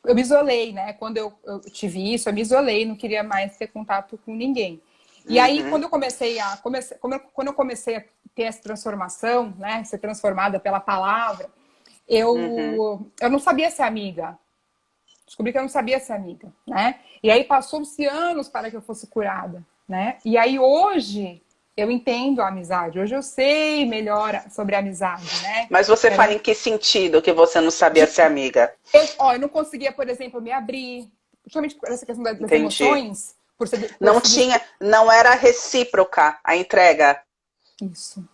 eu me isolei, né? Quando eu tive isso, eu me isolei, não queria mais ter contato com ninguém. E aí, quando eu comecei a ter essa transformação, né? Ser transformada pela palavra, eu não sabia ser amiga. Descobri que eu não sabia ser amiga, né? E aí passou-se anos para que eu fosse curada, né? E aí hoje eu entendo a amizade. Hoje eu sei melhor sobre a amizade, né? Mas você fala em que sentido que você não sabia ser amiga? Eu não conseguia, por exemplo, me abrir. Justamente por essa questão das emoções. Não era recíproca a entrega. Isso.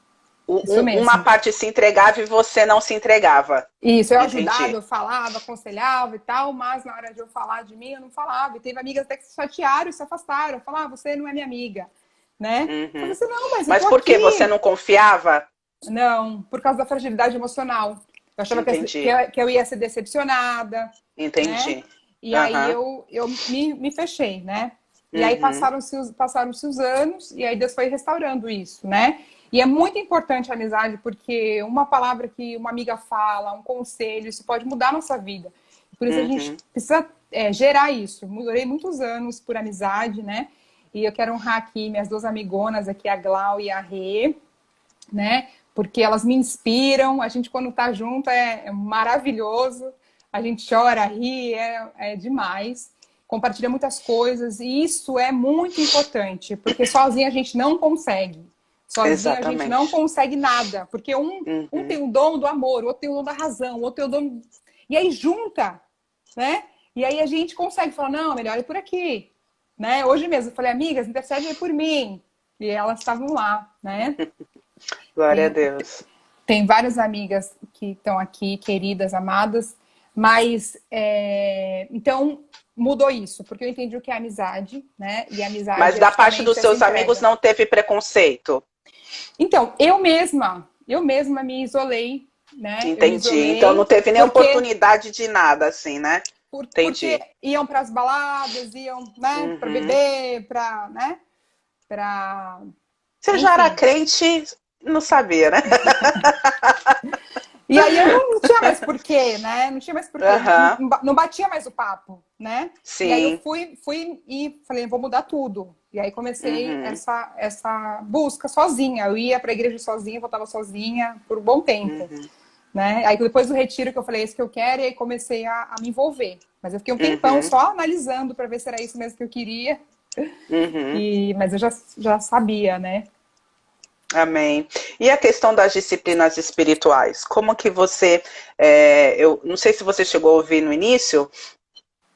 Uma parte se entregava e você não se entregava. Isso, eu ajudava, eu falava, aconselhava e tal, mas na hora de eu falar de mim, eu não falava. E teve amigas até que se chatearam e se afastaram. Falaram, você não é minha amiga, né? Eu falei assim, não, mas por que você não confiava? Não, por causa da fragilidade emocional. Eu achava que eu ia ser decepcionada. Entendi. Né? E aí eu me fechei, né? E aí passaram-se os anos e aí Deus foi restaurando isso, né? E é muito importante a amizade, porque uma palavra que uma amiga fala, um conselho, isso pode mudar a nossa vida. Por isso a gente precisa gerar isso. Durei muitos anos por amizade, né? E eu quero honrar aqui minhas duas amigonas, aqui, a Glau e a Rê, né? Porque elas me inspiram. A gente, quando tá junto, é maravilhoso. A gente chora, ri, é demais. Compartilha muitas coisas. E isso é muito importante, porque sozinha a gente não consegue. Sozinho a gente não consegue nada, porque um tem o dom do amor, o outro tem o dom da razão, o outro tem o dom... E aí junta, né? E aí a gente consegue falar, não, melhor ir por aqui, né? Hoje mesmo eu falei, amigas, intercede aí por mim. E elas estavam lá, né? Glória a Deus. Tem várias amigas que estão aqui, queridas, amadas, mas então mudou isso, porque eu entendi o que é amizade, né? E amizade Mas é da parte justamente dos essa seus amigos entrega. não teve preconceito? Então, eu mesma me isolei, né? Eu me Entendi. Então não isolei teve nem porque oportunidade de nada, assim, né? porque Entendi. iam para as baladas, iam, né, para Uhum. beber, para, né, para, Você já era enfim. crente, não sabia, né? E aí eu não tinha mais porquê, né? Não tinha mais porquê, Aham. não batia mais o papo, né? E aí eu Sim. fui e falei, vou mudar tudo. E aí comecei Uhum. essa busca sozinha. Eu ia para a igreja sozinha, voltava sozinha por um bom tempo, Uhum. né? Aí depois do retiro que eu falei, é isso que eu quero, e aí comecei a me envolver. Mas eu fiquei um tempão Uhum. só analisando para ver se era isso mesmo que eu queria. Uhum. Mas eu já sabia, né? Amém. E a questão das disciplinas espirituais? Como que você. Eu não sei se você chegou a ouvir no início,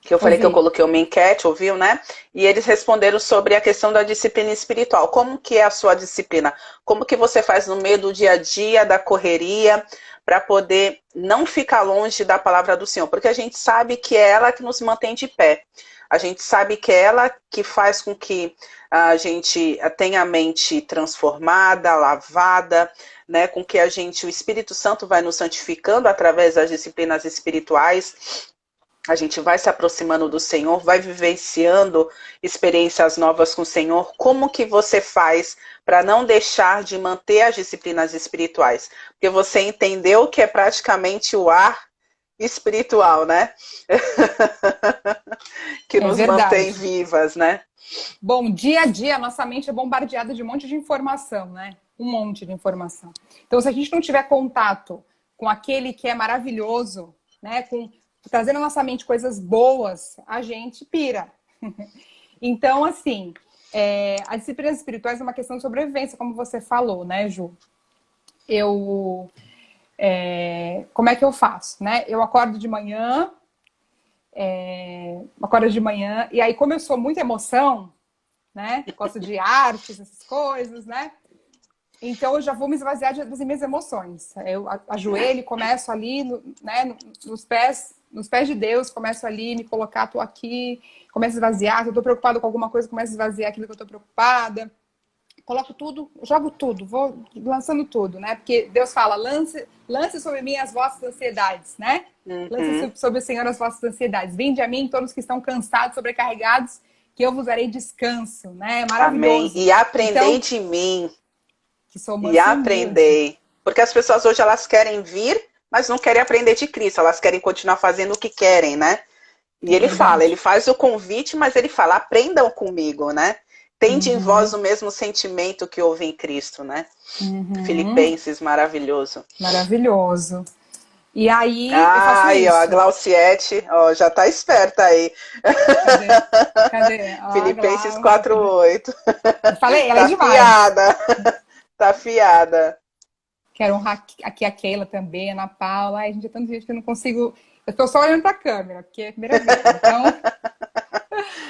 que eu falei que eu Ouvi. coloquei uma enquete, ouviu, né? E eles responderam sobre a questão da disciplina espiritual. Como que é a sua disciplina? Como que você faz no meio do dia a dia, da correria, para poder não ficar longe da palavra do Senhor? Porque a gente sabe que é ela que nos mantém de pé. A gente sabe que é ela que faz com que a gente tenha a mente transformada, lavada, né? Com que o Espírito Santo vai nos santificando através das disciplinas espirituais. A gente vai se aproximando do Senhor, vai vivenciando experiências novas com o Senhor. Como que você faz para não deixar de manter as disciplinas espirituais? Porque você entendeu que é praticamente o ar espiritual, né? Que É nos mantém verdade. vivas, né? Bom, dia a dia, a nossa mente é bombardeada de um monte de informação, né? Um monte de informação. Então, se a gente não tiver contato com aquele que é maravilhoso, né? Trazendo à nossa mente coisas boas, a gente pira. Então, assim, as disciplinas espirituais é uma questão de sobrevivência, como você falou, né, Ju? Como é que eu faço, né? Eu acordo de manhã, e aí, como eu sou muita emoção, né? Gosto de artes, essas coisas, né? Então eu já vou me esvaziar das minhas emoções. Eu ajoelho, começo ali, né, nos pés de Deus, começo ali, me colocar, tô aqui, começo a esvaziar, se eu tô preocupada com alguma coisa, começo a esvaziar aquilo que eu tô preocupada. Coloco tudo, jogo tudo, vou lançando tudo, né? Porque Deus fala, lance sobre mim as vossas ansiedades, né? Uhum. Lance sobre o Senhor as vossas ansiedades. Vinde a mim todos que estão cansados, sobrecarregados, que eu vos darei descanso, né? Amém. Maravilhoso. E aprendei Então, de mim. que sou E manso e humilde. aprendei. Porque as pessoas hoje elas querem vir, mas não querem aprender de Cristo. Elas querem continuar fazendo o que querem, né? E É ele fala, verdade. ele faz o convite, mas ele fala, aprendam comigo, né? Tende em vós Uhum, o mesmo sentimento que houve em Cristo, né? uhum. Filipenses, maravilhoso. Maravilhoso. E aí eu faço Ai, ó, a isso. Glauciete, ó, já tá esperta aí. Cadê? Cadê? Ah, Filipenses Glaucia. 4:8. Eu falei, ela é Tá demais. fiada. Tá fiada. Quero honrar aqui a Keila também, a Ana Paula. Ai, gente, é tanta gente que eu não consigo. Eu tô só olhando pra câmera, porque é a primeira vez. Então,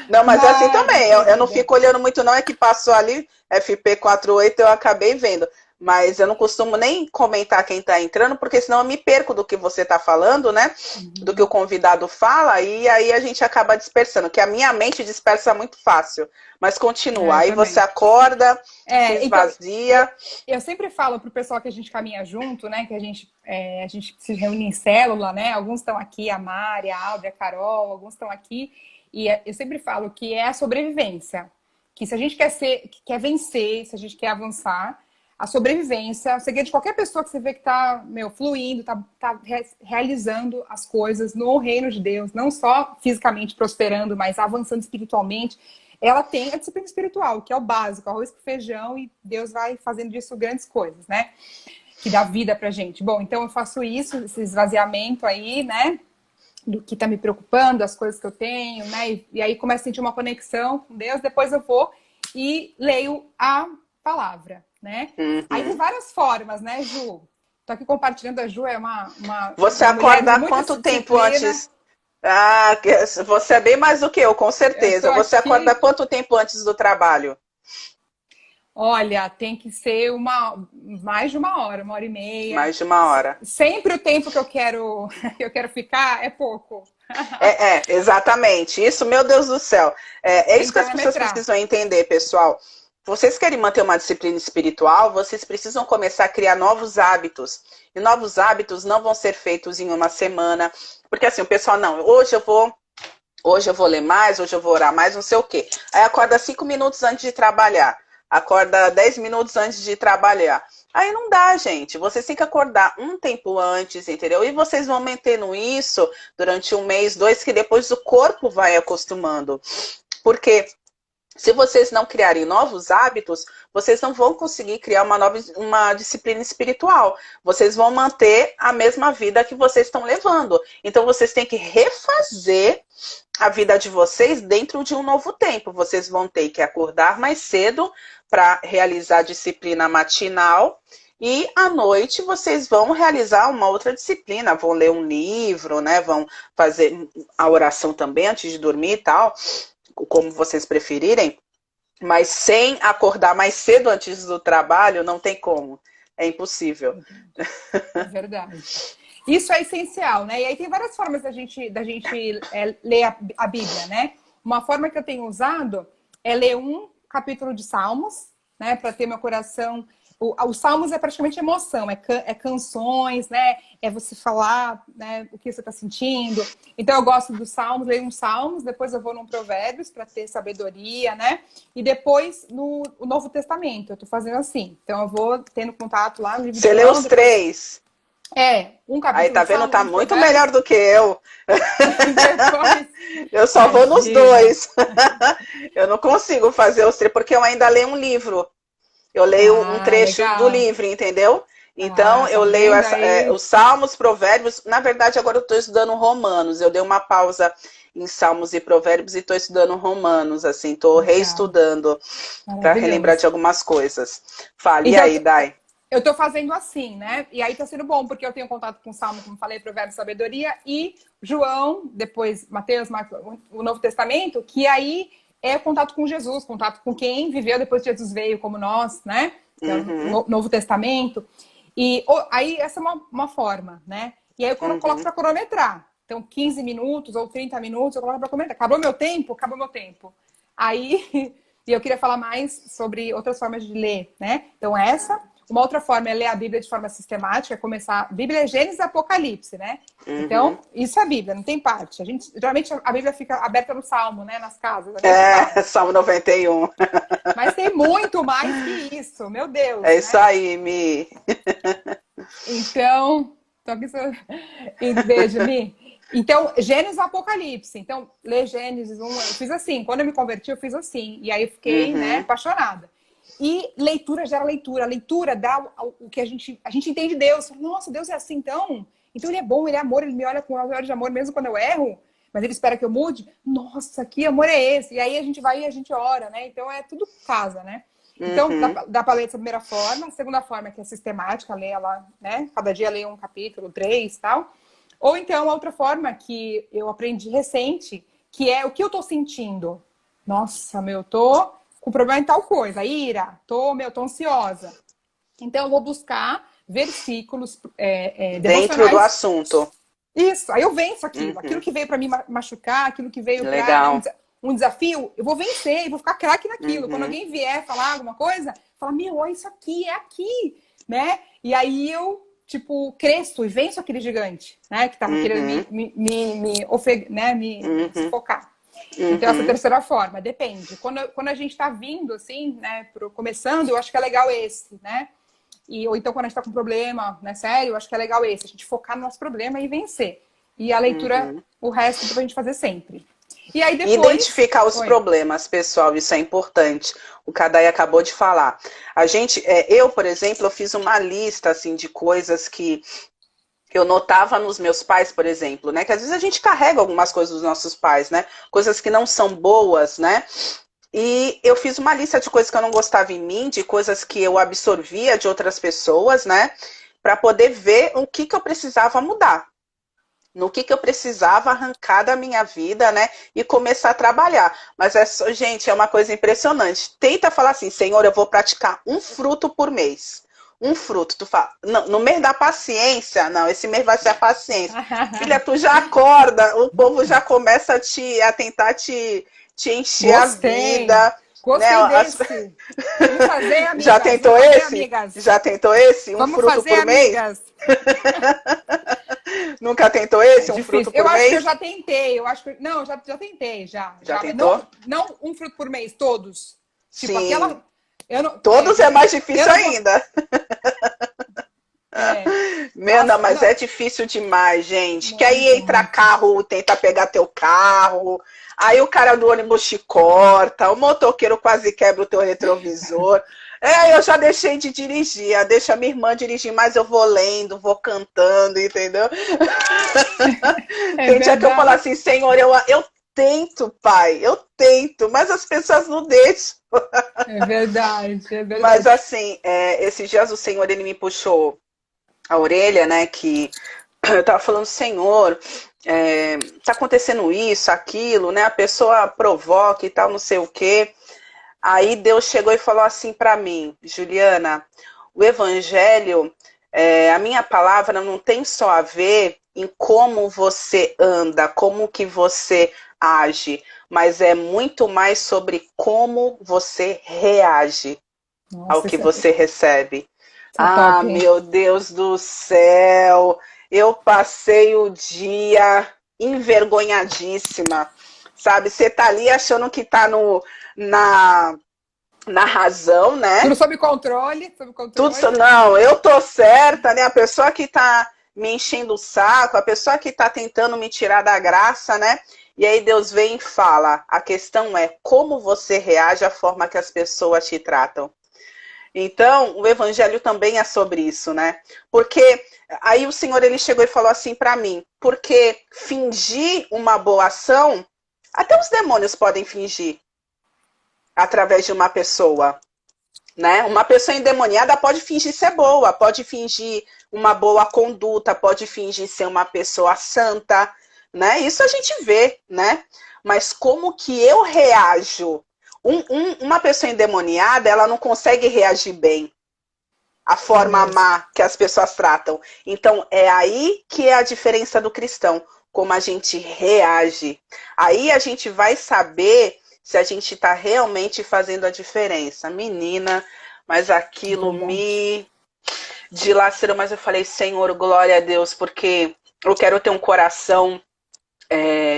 Não, mas é assim Mari, também. Eu não querida. fico olhando muito, não. É que passou ali, FP48, eu acabei vendo. Mas eu não costumo nem comentar quem está entrando, porque senão eu me perco do que você está falando, né? Do que o convidado fala, e aí a gente acaba dispersando, que a minha mente dispersa muito fácil. Mas continua. Eu Aí você também. acorda, se Então, eu, esvazia. eu sempre falo pro pessoal que a gente caminha junto, né? Que a gente se reúne em célula, né? Alguns estão aqui, a Mari, a Áudia, a Carol, alguns estão aqui. E eu sempre falo que é a sobrevivência. Que se a gente quer vencer, se a gente quer avançar, a sobrevivência, o segredo de qualquer pessoa que você vê que tá, fluindo, tá realizando as coisas no reino de Deus, não só fisicamente prosperando, mas avançando espiritualmente, ela tem a disciplina espiritual, que é o básico, arroz com feijão, e Deus vai fazendo disso grandes coisas, né? Que dá vida pra gente. Bom, então eu faço isso, esse esvaziamento aí, né? Do que tá me preocupando, das coisas que eu tenho, né? E aí começo a sentir uma conexão com Deus, depois eu vou e leio a palavra, né? Aí tem Uhum. várias formas, né, Ju? Tô aqui compartilhando, a Ju é Você uma mulher de acorda muita quanto tempo disciplina. antes? Ah, você é bem mais do que eu, com Eu tô certeza. Você acorda aqui. quanto tempo antes do trabalho? Olha, tem que ser mais de uma hora e meia. Mais de uma hora. Sempre o tempo que eu quero, que eu quero ficar é pouco. Exatamente. Isso, meu Deus do céu. É Tem isso que que as pessoas cronometrar. precisam entender, pessoal. Vocês querem manter uma disciplina espiritual, vocês precisam começar a criar novos hábitos. E novos hábitos não vão ser feitos em uma semana. Porque assim, o pessoal, não, hoje eu vou ler mais, hoje eu vou orar mais, não sei o quê. Aí acorda 5 minutos antes de trabalhar. Acorda 10 minutos antes de trabalhar. Aí não dá, gente. Vocês têm que acordar um tempo antes, entendeu? E vocês vão mantendo isso durante 1 mês, 2, que depois o corpo vai acostumando. Porque se vocês não criarem novos hábitos, vocês não vão conseguir criar uma disciplina espiritual. Vocês vão manter a mesma vida que vocês estão levando. Então, vocês têm que refazer a vida de vocês dentro de um novo tempo. Vocês vão ter que acordar mais cedo para realizar a disciplina matinal. E à noite vocês vão realizar uma outra disciplina. Vão ler um livro, né? Vão fazer a oração também antes de dormir e tal, como vocês preferirem, mas sem acordar mais cedo antes do trabalho, não tem como. É impossível. É verdade. Isso é essencial, né? E aí tem várias formas da gente ler a Bíblia, né? Uma forma que eu tenho usado é ler um capítulo de Salmos, né? Para ter meu coração... Os Salmos é praticamente emoção, é canções, né? É você falar, né, o que você está sentindo. Então eu gosto dos Salmos, leio uns Salmos, depois eu vou num Provérbios para ter sabedoria, né? E depois no Novo Testamento, eu estou fazendo assim. Então eu vou tendo contato lá no livro de Você lê os 3. Um capítulo. Aí tá vendo? Salmos, Tá muito melhor do que eu. Depois... Eu só vou nos 2. Eu não consigo fazer os 3, porque eu ainda leio um livro. Eu leio um trecho do livro, entendeu? Então, eu leio os Salmos, Provérbios. Na verdade, agora eu estou estudando Romanos. Eu dei uma pausa em Salmos e Provérbios e estou estudando Romanos, assim. Estou reestudando para relembrar de algumas coisas. Fale, então, e aí, Dai? Eu estou fazendo assim, né? E aí está sendo bom, porque eu tenho contato com o Salmo, como falei, Provérbios, Sabedoria, e João, depois Mateus, Marcos, o Novo Testamento, que aí... é contato com Jesus, contato com quem viveu depois que Jesus veio como nós, né? O Novo Testamento. E aí essa é uma forma, né? E aí eu coloco para cronometrar. Então, 15 minutos ou 30 minutos, eu coloco para cronometrar. Acabou meu tempo? Acabou meu tempo. Aí, e eu queria falar mais sobre outras formas de ler, né? Então, uma outra forma é ler a Bíblia de forma sistemática, é começar... Bíblia é Gênesis e Apocalipse, né? Então, isso é a Bíblia, não tem parte. Geralmente a Bíblia fica aberta no Salmo, né? Nas casas. Salmo 91. Mas tem muito mais que isso, meu Deus. É isso aí, Mi. Então, beijo, Mi. Então, Gênesis e Apocalipse. Então, ler Gênesis 1, eu fiz assim. Quando eu me converti, eu fiz assim. E aí eu fiquei, né, apaixonada. E leitura gera leitura. A leitura dá o que a gente entende Deus. Nossa, Deus é assim, então? Então ele é bom, ele é amor, ele me olha com olhos de amor mesmo quando eu erro, mas ele espera que eu mude. Nossa, que amor é esse? E aí a gente vai e a gente ora, né? Então é tudo casa, né? Então dá para ler essa primeira forma. A segunda forma, que é sistemática, ler ela, né? Cada dia ler um capítulo, 3 e tal. Ou então a outra forma que eu aprendi recente, que é o que eu tô sentindo. Nossa, eu tô com problema em tal coisa, ira, tô ansiosa. Então, eu vou buscar versículos dentro do assunto. Isso, aí eu venço aquilo. Aquilo que veio para me machucar, aquilo que veio para um desafio, eu vou vencer e vou ficar craque naquilo. Quando alguém vier falar alguma coisa, fala, olha isso aqui, é aqui, né? E aí eu, cresço e venço aquele gigante, né? Que tava querendo me sufocar. Então, essa terceira forma, depende. Quando a gente está vindo, assim, né, começando, eu acho que é legal esse, né? Ou então, quando a gente está com um problema, né, sério, eu acho que é legal esse. A gente focar no nosso problema e vencer. E a leitura, o resto, pra gente fazer sempre. E aí, depois... Identificar os problemas, pessoal, isso é importante. O Kadai acabou de falar. Eu, por exemplo, eu fiz uma lista, assim, de coisas que eu notava nos meus pais, por exemplo, né? Que às vezes a gente carrega algumas coisas dos nossos pais, né? Coisas que não são boas, né? E eu fiz uma lista de coisas que eu não gostava em mim, de coisas que eu absorvia de outras pessoas, né? Para poder ver o que eu precisava mudar. no que eu precisava arrancar da minha vida, né? E começar a trabalhar. Mas, gente, é uma coisa impressionante. Tenta falar assim, Senhor, eu vou praticar um fruto por mês. Um fruto. Tu fala, não, no mês da paciência, não, esse mês vai ser a paciência. Filha, tu já acorda, o povo já começa a tentar te encher a vida. Gostei né? desse. Vamos fazer, amigas. Já tentou Vamos fazer, esse? amigas. Já tentou esse? Um Vamos fruto fazer, por amigas. mês? Nunca tentou esse? Um fruto por eu mês? acho que eu já tentei. Eu acho que não, já tentei já. Já tentou? Não um fruto por mês, todos. Sim. Tipo aquela. Todos é mais difícil ainda. Nossa, mas é difícil demais, gente. Que aí entra carro, tenta pegar teu carro, aí o cara do ônibus te corta, o motoqueiro quase quebra o teu retrovisor. Eu já deixei de dirigir, deixa a minha irmã dirigir, mas eu vou lendo, vou cantando, entendeu? Tem dia que eu falo assim, Senhor, eu tento, pai, eu tento, mas as pessoas não deixam. É verdade. Mas assim, esses dias o Senhor, ele me puxou a orelha, né, que eu tava falando, Senhor, tá acontecendo isso, aquilo, né, a pessoa provoca e tal, não sei o quê. Aí Deus chegou e falou assim para mim, Juliana, o evangelho, a minha palavra não tem só a ver em como você anda, como que você age, mas é muito mais sobre como você reage ao que você recebe. Meu Deus do céu, eu passei o dia envergonhadíssima, sabe? Você tá ali achando que tá na razão, né? Tudo sob controle. Não, eu tô certa, né? A pessoa que tá me enchendo o saco, a pessoa que tá tentando me tirar da graça, né? E aí Deus vem e fala, a questão é como você reage à forma que as pessoas te tratam. Então, o evangelho também é sobre isso, né? Porque aí o Senhor, ele chegou e falou assim para mim, porque fingir uma boa ação, até os demônios podem fingir através de uma pessoa, né? Uma pessoa endemoniada pode fingir ser boa, pode fingir uma boa conduta, pode fingir ser uma pessoa santa, né? Isso a gente vê, né? Mas como que eu reajo? Uma pessoa endemoniada, ela não consegue reagir bem à forma má que as pessoas tratam. Então, é aí que é a diferença do cristão, como a gente reage. Aí a gente vai saber se a gente está realmente fazendo a diferença. Menina, mas aquilo me dilacerou, mas eu falei, Senhor, glória a Deus, porque eu quero ter um coração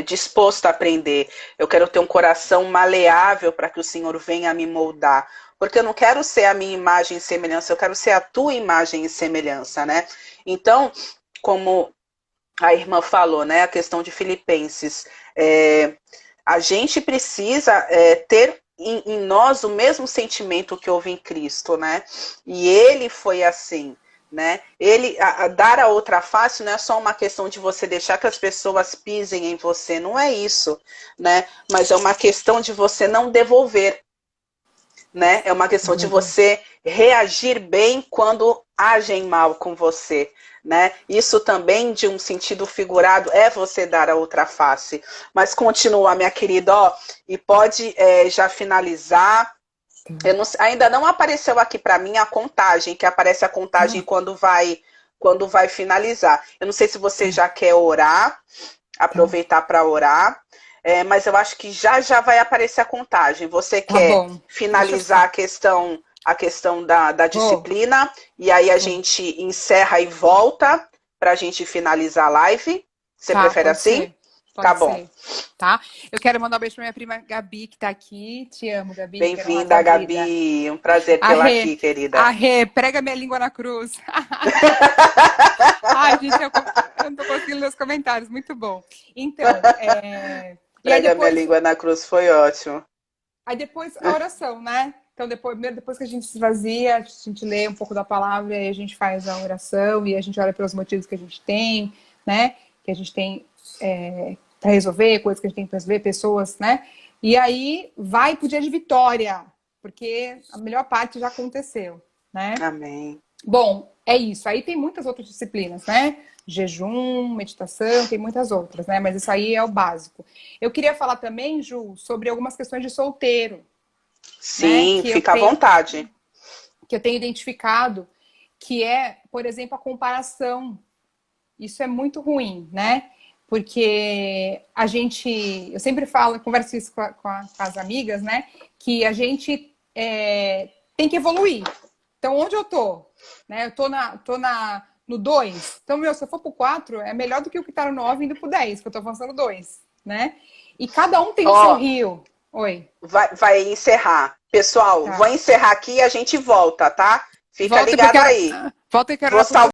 disposto a aprender. Eu quero ter um coração maleável para que o Senhor venha me moldar. Porque eu não quero ser a minha imagem e semelhança, eu quero ser a tua imagem e semelhança, né? Então, como a irmã falou, né? A questão de Filipenses. A gente precisa ter em nós o mesmo sentimento que houve em Cristo, né? E ele foi assim. Né? Dar a outra face não é só uma questão de você deixar que as pessoas pisem em você, não é isso, né? Mas é uma questão de você não devolver, né? É uma questão de você reagir bem quando agem mal com você, né? Isso também, de um sentido figurado, é você dar a outra face. Mas continua, minha querida, e pode já finalizar. Ainda não apareceu aqui para mim a contagem, que aparece a contagem quando vai finalizar. Eu não sei se você já quer orar, aproveitar para orar, mas eu acho que já vai aparecer a contagem. Você quer finalizar a questão da disciplina, e aí a gente encerra e volta para a gente finalizar a live? Você prefere assim? Ser. Tá bom. Tá? Eu quero mandar um beijo pra minha prima Gabi, que tá aqui. Te amo, Gabi. Bem-vinda, Gabi. Um prazer tê-la aqui, querida. Prega minha língua na cruz. Ai, gente, eu não tô conseguindo ler os comentários. Muito bom. Então, Prega minha língua na cruz foi ótimo. Aí depois a oração, né? Então, depois que a gente se esvazia, a gente lê um pouco da palavra, e a gente faz a oração, e a gente olha pelos motivos que a gente tem, né? Que a gente tem para resolver, coisas que a gente tem para resolver, pessoas, né? E aí vai pro dia de vitória, porque a melhor parte já aconteceu, né? Amém. Bom, é isso. Aí tem muitas outras disciplinas, né? jejum, meditação, tem muitas outras, né? Mas isso aí é o básico. Eu queria falar também, Ju, sobre algumas questões de solteiro. Sim, né? fica à vontade. Que eu tenho identificado, que é, por exemplo, a comparação. Isso é muito ruim, né? Porque a gente, eu sempre falo, converso isso com as amigas, né? Que a gente tem que evoluir. Então, onde eu tô? Né? Eu tô no 2. Então, se eu for pro 4, é melhor do que o que tá no 9 indo pro 10, que eu tô avançando 2, né? E cada um tem o seu rio. Oi. Vai encerrar. Pessoal, vou encerrar aqui e a gente volta, tá? Fica ligado aí. Volta e quero Vou salvar